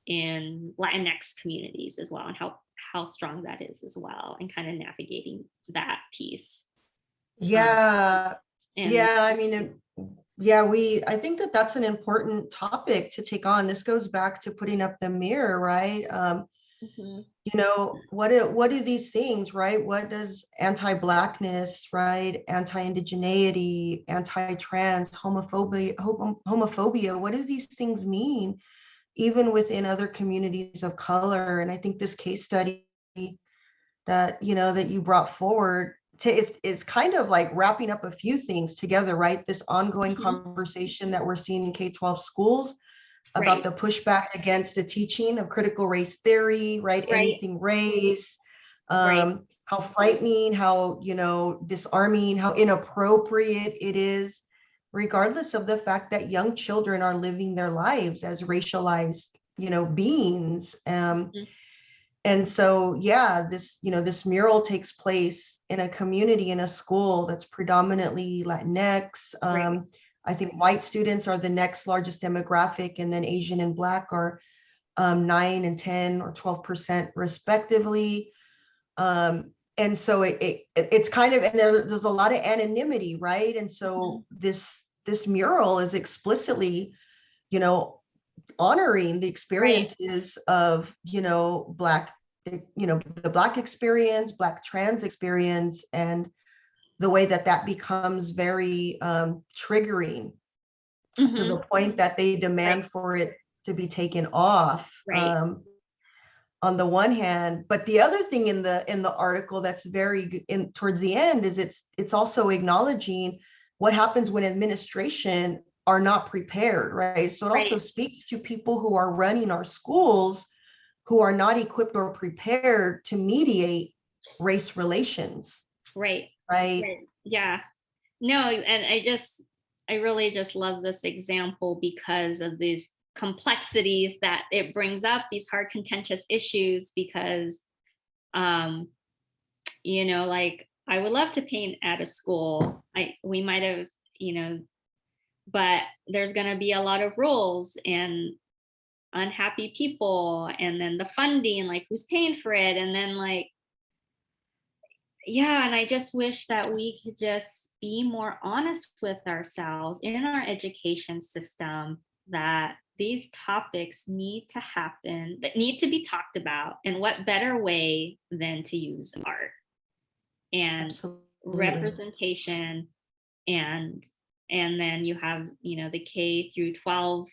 in Latinx communities as well, and how strong that is as well, and kind of navigating that piece. Yeah. And I mean, I think that that's an important topic to take on. This goes back to putting up the mirror, right? What do these things, right? What does anti-Blackness, right? Anti-indigeneity, anti-trans, homophobia, what do these things mean, even within other communities of color? And I think this case study that, that you brought forward is kind of like wrapping up a few things together, right? This ongoing conversation that we're seeing in K-12 schools about the pushback against the teaching of critical race theory, right? Anything race, how frightening, how, disarming, how inappropriate it is, regardless of the fact that young children are living their lives as racialized, beings. And so, this mural takes place in a community, in a school that's predominantly Latinx. I think white students are the next largest demographic, and then Asian and Black are 9 and 10 or 12% respectively. And so it's kind of, and there's a lot of anonymity, right? And so this mural is explicitly, honoring the experiences of, Black, the Black experience, Black trans experience, and the way that becomes very triggering to the point that they demand for it to be taken off. On the one hand, but the other thing in the article that's very good towards the end is it's also acknowledging what happens when administration are not prepared, right? So it also speaks to people who are running our schools who are not equipped or prepared to mediate race relations. Right. Yeah. No, and I really just love this example because of these complexities that it brings up, these hard, contentious issues, because, like, I would love to paint at a school. We might have, but there's going to be a lot of rules and unhappy people, and then the funding, like who's paying for it, and then and I just wish that we could just be more honest with ourselves in our education system, that these topics need to happen, that need to be talked about, and what better way than to use art and representation, and then you have the K through 12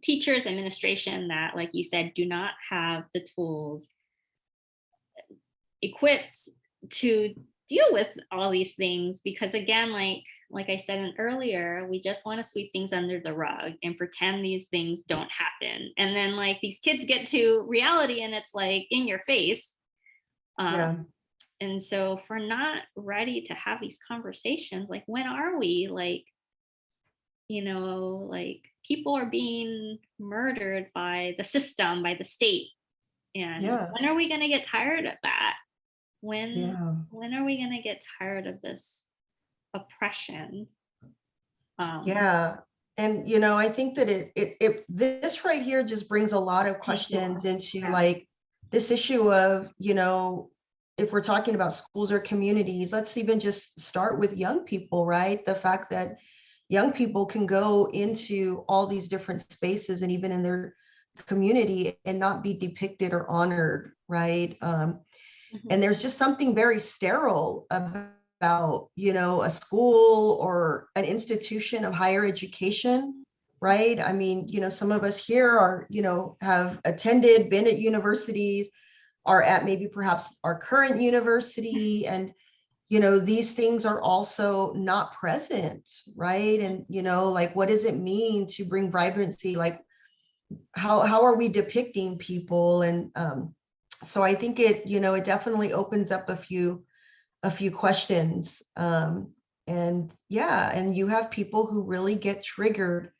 teachers, administration that, like you said, do not have the tools equipped to deal with all these things, because again, like I said earlier, we just want to sweep things under the rug and pretend these things don't happen, and then these kids get to reality and it's in your face. And so if we're not ready to have these conversations, when are we? People are being murdered by the system, by the state, and when are we going to get tired of that? When are we going to get tired of this oppression? And I think that this right here just brings a lot of questions into this issue of, if we're talking about schools or communities, let's even just start with young people, right? The fact that young people can go into all these different spaces and even in their community and not be depicted or honored, right? And there's just something very sterile about, a school or an institution of higher education, right? I mean, some of us here are, have attended, been at universities, are at maybe perhaps our current university, and these things are also not present, right? And like, what does it mean to bring vibrancy? Like, how are we depicting people? And so I think it definitely opens up a few questions. And yeah, and you have people who really get triggered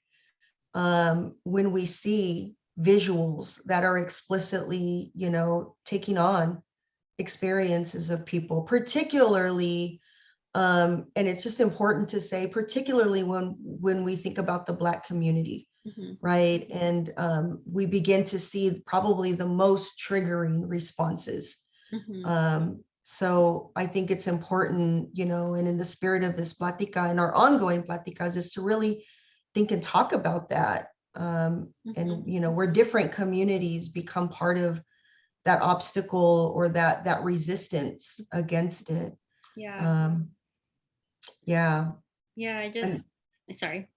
when we see visuals that are explicitly, taking on experiences of people, particularly, and it's just important to say, particularly when we think about the Black community, right? And we begin to see probably the most triggering responses. So I think it's important, and in the spirit of this Plática and our ongoing Pláticas, is to really think and talk about that. And, where different communities become part of that obstacle or that resistance against it. Yeah. Yeah. Yeah, sorry.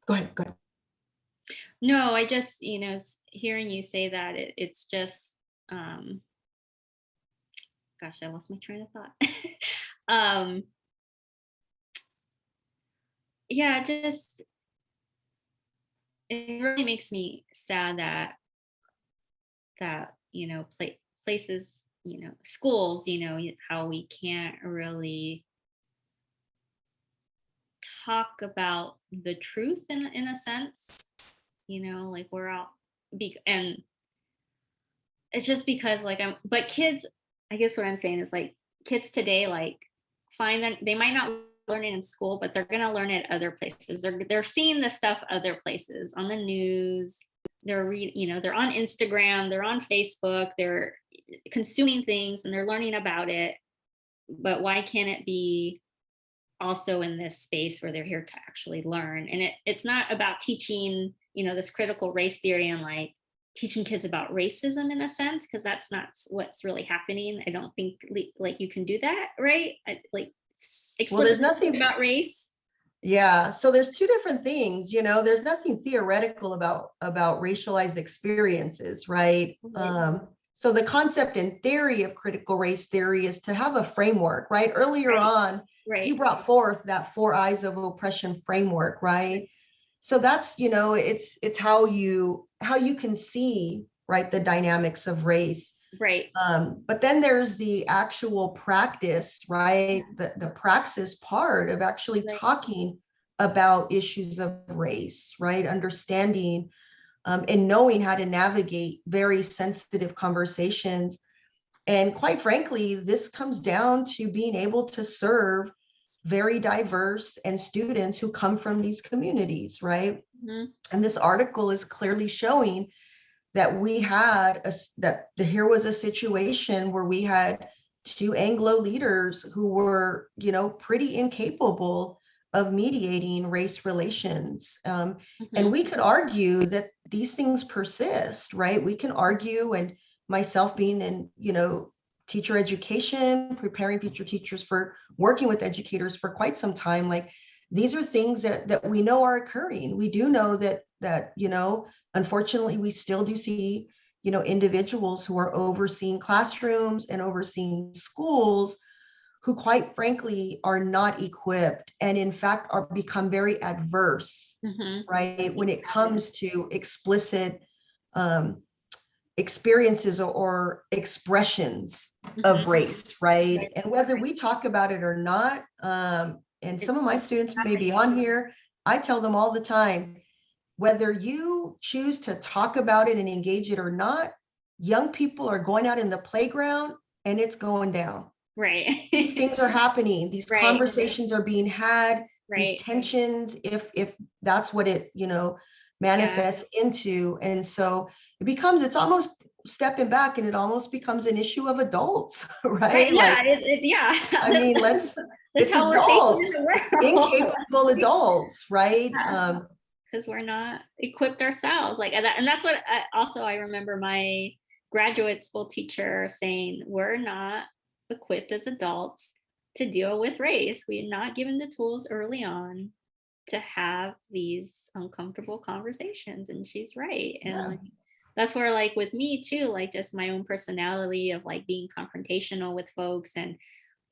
Go ahead. No, I just, hearing you say that, it's just, gosh, I lost my train of thought. Yeah, just, it really makes me sad that, places, schools, how we can't really talk about the truth in a sense, like we're all and it's just because like but kids, I guess what I'm saying is like kids today like find that they might not learn it in school, but they're going to learn it other places. They're seeing this stuff other places on the news. They're they're on Instagram, they're on Facebook, they're consuming things and they're learning about it. But why can't it be also in this space where they're here to actually learn? And it's not about teaching, this critical race theory and like teaching kids about racism in a sense, because that's not what's really happening. I don't think like you can do that, right? Like Well, there's nothing about race. Yeah, so there's two different things, there's nothing theoretical about racialized experiences, right? So the concept and theory of critical race theory is to have a framework, right? Earlier on, you brought forth that 4 eyes of oppression framework, right? So that's, it's how you can see, right, the dynamics of race. Right. But then there's the actual practice, right? The praxis part of actually talking about issues of race, right? Understanding and knowing how to navigate very sensitive conversations. And quite frankly, this comes down to being able to serve very diverse and students who come from these communities, right? And this article is clearly showing that we had here was a situation where we had 2 Anglo leaders who were, pretty incapable of mediating race relations. And we could argue that these things persist, right? We can argue, and myself being in, teacher education, preparing future teachers for working with educators for quite some time, like these are things that we know are occurring. We do know that unfortunately, we still do see, individuals who are overseeing classrooms and overseeing schools who, quite frankly, are not equipped and, in fact, are become very adverse, right, when it comes to explicit experiences or expressions of race, right? And whether we talk about it or not, and some of my students may be on here, I tell them all the time, whether you choose to talk about it and engage it or not, young people are going out in the playground and it's going down. Right. These things are happening. These conversations are being had, these tensions, if that's what it, manifests into. And so it's almost stepping back, and it almost becomes an issue of adults, right? Yeah. I mean, it's adults, incapable adults, right? Because we're not equipped ourselves, like that. And that's what I remember my graduate school teacher saying, we're not equipped as adults to deal with race. We're not given the tools early on to have these uncomfortable conversations, and she's right. And Yeah. like, that's where, like, with me too, like, just my own personality of like being confrontational with folks, and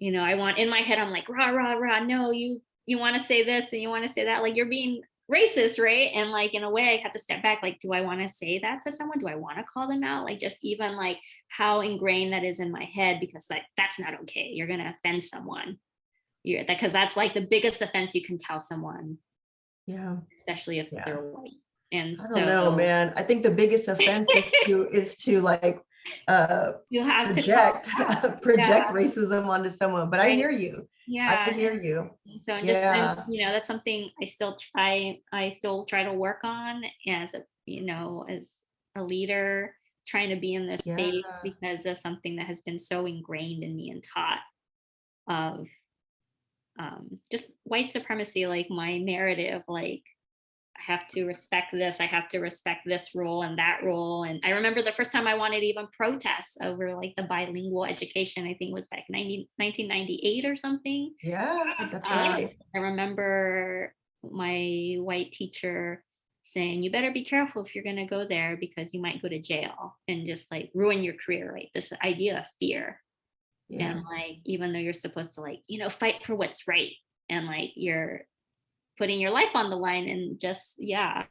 I want, in my head, I'm like, rah rah rah, no, you want to say this and you want to say that, like you're being racist, right? And like, in a way, I have to step back, like, do I want to say that to someone? Do I want to call them out? Like, just even like how ingrained that is in my head, because like, that's not okay, you're gonna offend someone. You're that, because that's like the biggest offense you can tell someone, Yeah. especially if Yeah. they're white. And I don't know, so man. I think the biggest offense is to like you have to call project it out. project Yeah, racism onto someone. But I right. hear you. I Yeah. hear you. So just, and Yeah. that's something I still try to work on as a, as a leader, trying to be in this Yeah. space because of something that has been so ingrained in me and taught of just white supremacy, like my narrative, like I have to respect this, I have to respect this rule and that rule. And I remember the first time I wanted to even protest over like the bilingual education, I think it was back 1998 or something. Yeah, that's right. I remember my white teacher saying, you better be careful if you're going to go there because you might go to jail and just like ruin your career, right? This idea of fear. Yeah. And like, even though you're supposed to like, fight for what's right, and like you're putting your life on the line, and just, yeah.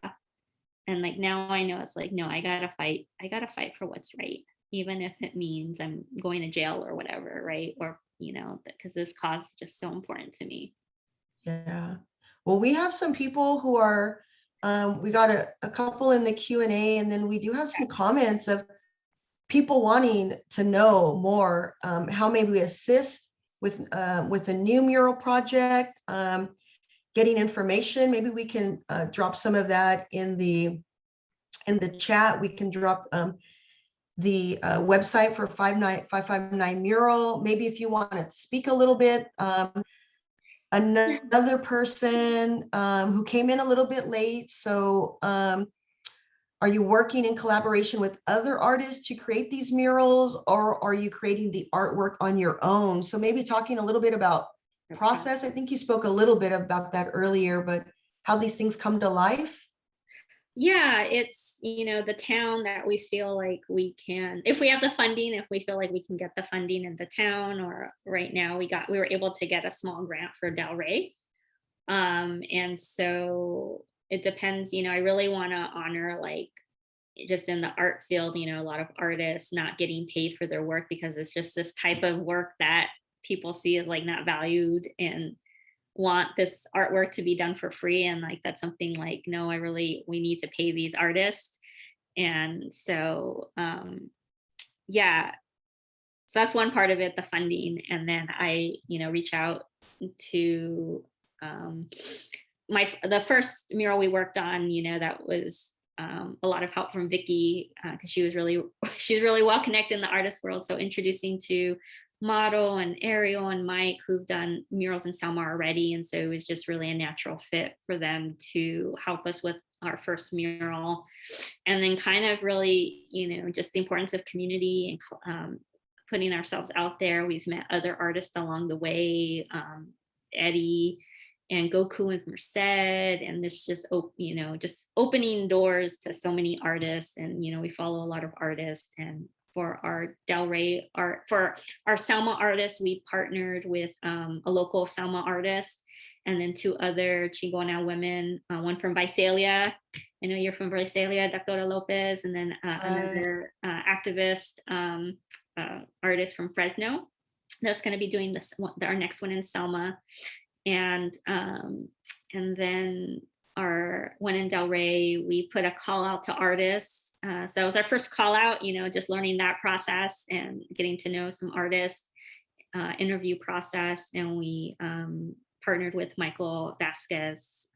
And like, now I know it's like, no, I gotta fight for what's right, even if it means I'm going to jail or whatever, right? Or, because this cause is just so important to me. Yeah. Well, we have some people who are, we got a couple in the Q&A, and then we do have some comments of people wanting to know more, how maybe we assist with a new mural project, getting information. Maybe we can drop some of that in the chat. We can drop the website for 559 Mural. Maybe if you want to speak a little bit. Another person who came in a little bit late. So are you working in collaboration with other artists to create these murals, or are you creating the artwork on your own? So maybe talking a little bit about process. I think you spoke a little bit about that earlier, but how these things come to life. Yeah, it's, the town that we feel like we can, if we have the funding, if we feel like we can get the funding in the town, or right now we were able to get a small grant for Del Rey. And so it depends, I really want to honor, like, just in the art field, a lot of artists not getting paid for their work because it's just this type of work that people see as like not valued, and want this artwork to be done for free. And like, that's something like, no, we need to pay these artists. And so, yeah, so that's one part of it, the funding. And then I, reach out to the first mural we worked on, that was a lot of help from Vicky, because she was really well connected in the artist world. So introducing to Model and Ariel and Mike, who've done murals in Selma already. And so it was just really a natural fit for them to help us with our first mural. And then kind of really, just the importance of community and putting ourselves out there. We've met other artists along the way, Eddie and Goku and Merced, and this just just opening doors to so many artists. And we follow a lot of artists. And for our Del Rey art, for our Selma artists, we partnered with a local Selma artist, and then 2 other Chicana women, one from Visalia. I know you're from Visalia, Dr. Lopez, and then another activist artist from Fresno that's going to be doing our next one in Selma. And then our one in Del Rey, we put a call out to artists. So it was our first call out, just learning that process and getting to know some artists, interview process. And we partnered with Michael Vasquez,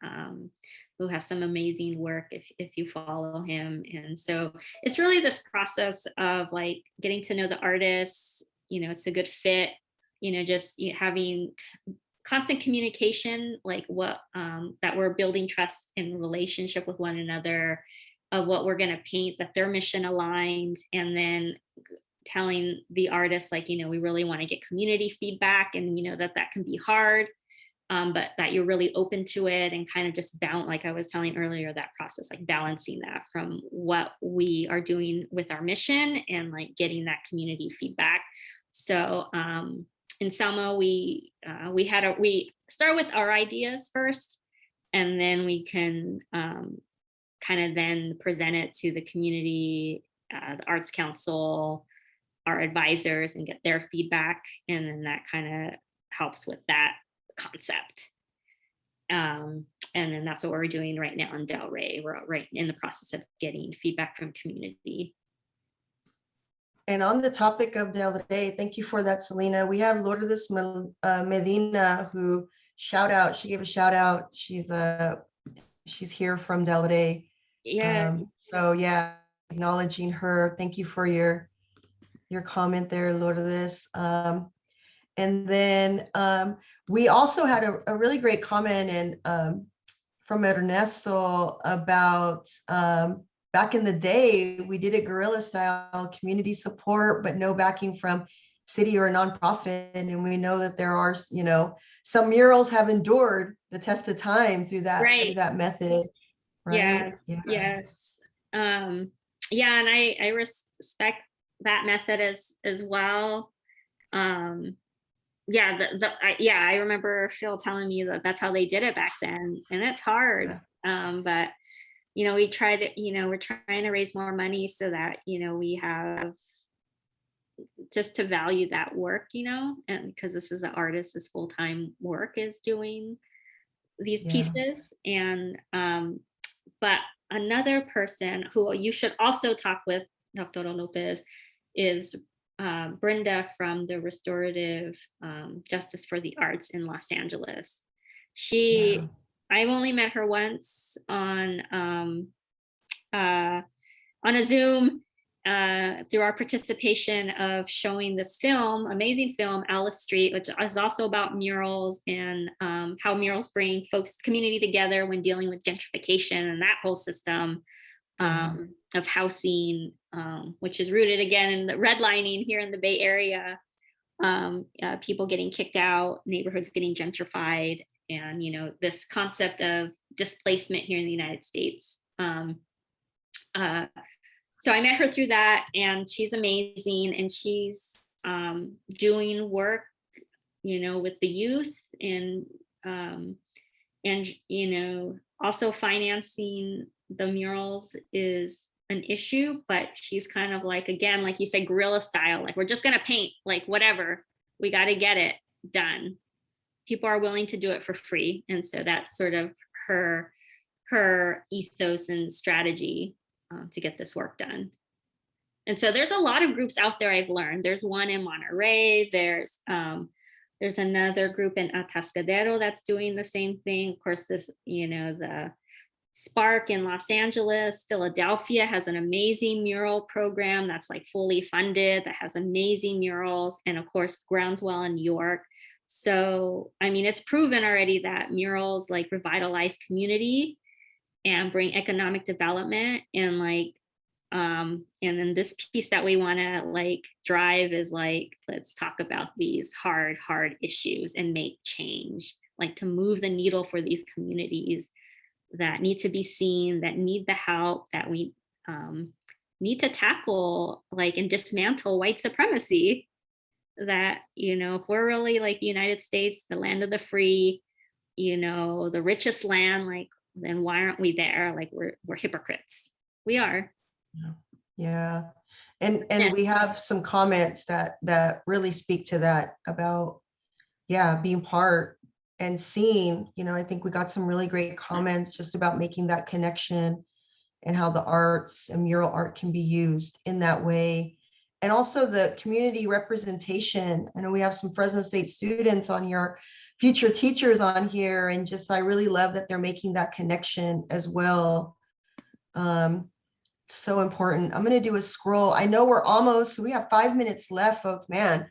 who has some amazing work if you follow him. And so it's really this process of like getting to know the artists, it's a good fit, just having constant communication, like what that we're building trust and relationship with one another, of what we're going to paint, that their mission aligned, and then telling the artist, like, we really want to get community feedback, and that can be hard. but that you're really open to it and kind of just balance, like I was telling earlier, that process, like balancing that from what we are doing with our mission and like getting that community feedback. So in Selma, we start with our ideas first, and then we can kind of then present it to the community, the Arts Council, our advisors, and get their feedback. And then that kind of helps with that concept. And then that's what we're doing right now in Del Rey. We're right in the process of getting feedback from community. And on the topic of Del Rey, thank you for that, Selena. We have Lourdes Medina, who she gave a shout out. She's here from Del Rey. Yeah. So yeah, acknowledging her. Thank you for your comment there, Lourdes. And then we also had a really great comment from Ernesto about back in the day, we did it guerrilla style, community support, but no backing from city or a nonprofit. And we know that there are, some murals have endured the test of time through that method. Right? Yes. Yeah, and I respect that method as well. I remember Phil telling me that that's how they did it back then, and it's hard. But we try to, we're trying to raise more money so that we have just to value that work, and because this is an artist's full-time work is doing these pieces. And but another person who you should also talk with, Dr. Lopez, is Brenda from the Restorative Justice for the Arts in Los Angeles. I've only met her once on a Zoom through our participation of showing this amazing film, Alice Street, which is also about murals and how murals bring community together when dealing with gentrification and that whole system of housing, which is rooted again in the redlining here in the Bay Area, people getting kicked out, neighborhoods getting gentrified, and this concept of displacement here in the United States. So I met her through that, and she's amazing, and she's doing work, with the youth, and also financing the murals is an issue, but she's kind of like, again, like you said, guerrilla style, like we're just gonna paint, like whatever, we got to get it done. People are willing to do it for free, and so that's sort of her ethos and strategy to get this work done. And so there's a lot of groups out there I've learned. There's one in Monterey. There's another group in Atascadero that's doing the same thing. Of course, the Spark in Los Angeles. Philadelphia has an amazing mural program that's like fully funded, that has amazing murals. And of course, Groundswell in New York. So, I mean, it's proven already that murals like revitalize community and bring economic development, and and then this piece that we want to drive is let's talk about these hard issues and make change, to move the needle for these communities that need to be seen, that need the help, that we need to tackle and dismantle white supremacy. That if we're really the United States, the land of the free, the richest land, then why aren't we there? We're hypocrites. We are. Yeah. And we have some comments that really speak to that about being part and seeing. I think we got some really great comments just about making that connection and how the arts and mural art can be used in that way. And also the community representation. I know we have some Fresno State students on here, future teachers on here, and I really love that they're making that connection as well. So important. I'm going to do a scroll. I know we have 5 minutes left, folks. Man,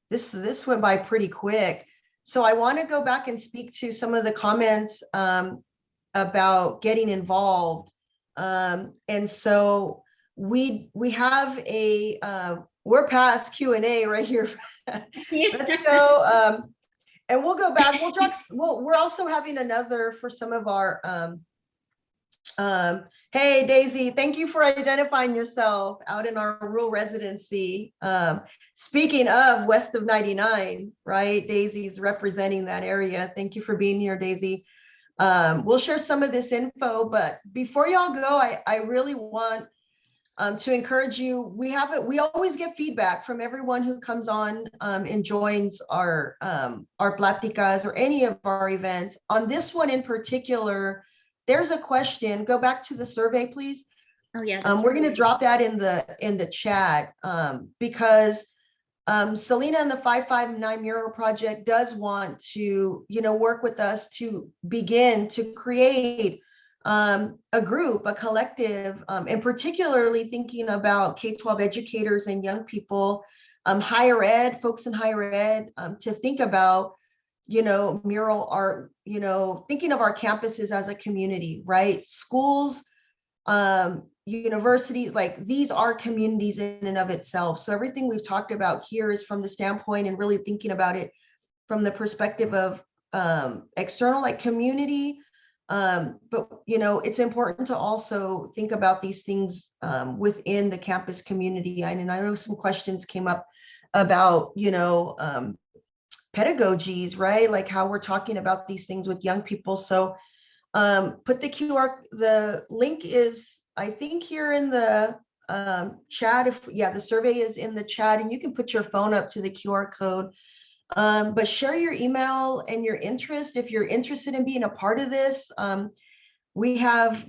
this went by pretty quick. So I want to go back and speak to some of the comments about getting involved. And so we have we're past Q&A right here. Let's go. And we'll go back, we'll talk, we're also having another for some of our, hey Daisy, thank you for identifying yourself out in our rural residency. Speaking of west of 99, right? Daisy's representing that area. Thank you for being here, Daisy. We'll share some of this info, but before y'all go, I really want to encourage you. We always get feedback from everyone who comes on and joins our Pláticas or any of our events. On this one in particular, there's a question. Go back to the survey, please. Oh yeah. We're going to drop that in the chat because Selena and the 559 Mural Project does want to, work with us to begin to create a group, a collective, and particularly thinking about K-12 educators and young people, higher ed, folks in higher ed, to think about, mural art, thinking of our campuses as a community, right? Schools, universities, like these are communities in and of itself. So everything we've talked about here is from the standpoint and really thinking about it from the perspective of external, like community. But it's important to also think about these things within the campus community. And I know some questions came up about pedagogies, right? Like how we're talking about these things with young people. So put the link is, I think, here in the chat. The survey is in the chat, and you can put your phone up to the QR code. But share your email and your interest if you're interested in being a part of this. We have,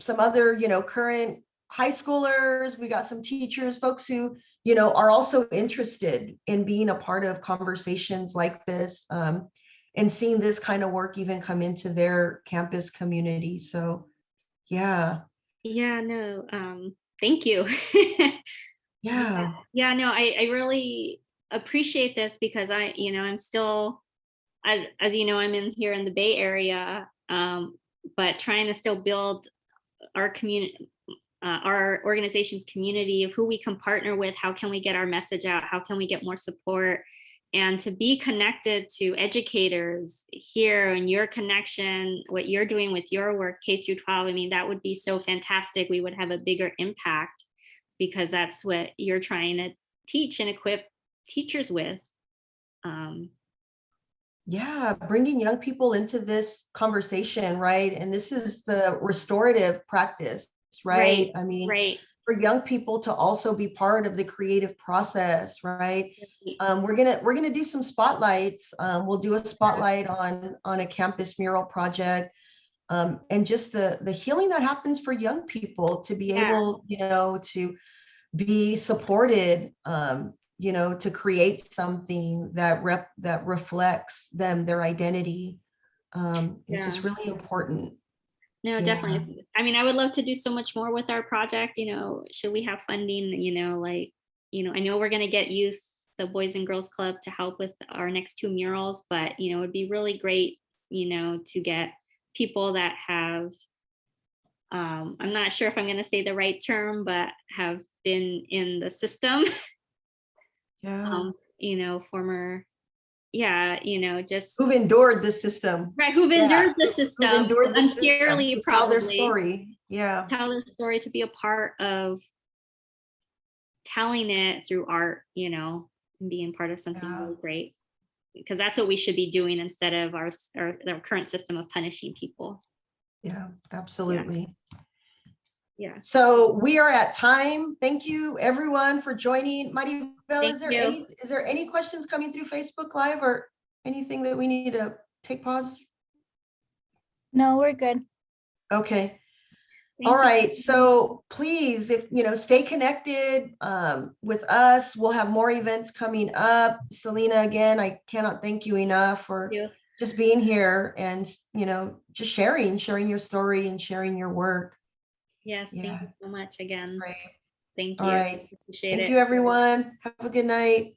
some other, current high schoolers. We got some teachers, folks who, are also interested in being a part of conversations like this and seeing this kind of work even come into their campus community. So, yeah. Yeah, no, thank you. Yeah. Yeah, no, I really appreciate this because I'm still, as you know, I'm here in the Bay Area, but trying to still build our community, our organization's community of who we can partner with, how can we get our message out, how can we get more support, and to be connected to educators here and your connection, what you're doing with your work, K through 12. I mean, that would be so fantastic. We would have a bigger impact because that's what you're trying to teach and equip teachers with. Yeah, bringing young people into this conversation, right? And this is the restorative practice, right? I mean, right. For young people to also be part of the creative process, right? We're gonna do some spotlights. We'll do a spotlight on a campus mural project, and just the healing that happens for young people to be able, to be supported, to create something that reflects them, their identity. It's just really important. No, definitely. I mean, I would love to do so much more with our project, should we have funding, I know we're going to get youth, the Boys and Girls Club, to help with our next 2 murals, but, it would be really great, to get people that have, I'm not sure if I'm going to say the right term, but have been in the system. Yeah. Former, just who've endured the system. Right, who've endured the system, who've endured the unfairly, system, to probably tell their story. Yeah. Tell their story, to be a part of telling it through art, and being part of something really great. Because that's what we should be doing instead of our current system of punishing people. Yeah, absolutely. Yeah. So we are at time. Thank you everyone for joining. Maribel, is there any questions coming through Facebook Live or anything that we need to take pause? No, we're good. Okay. All right. So please, if stay connected with us. We'll have more events coming up. Selena, again, I cannot thank you enough for just being here and just sharing your story and sharing your work. Yes, thank you so much again. Great. Thank you. All right. Appreciate it. Thank you, everyone. Have a good night.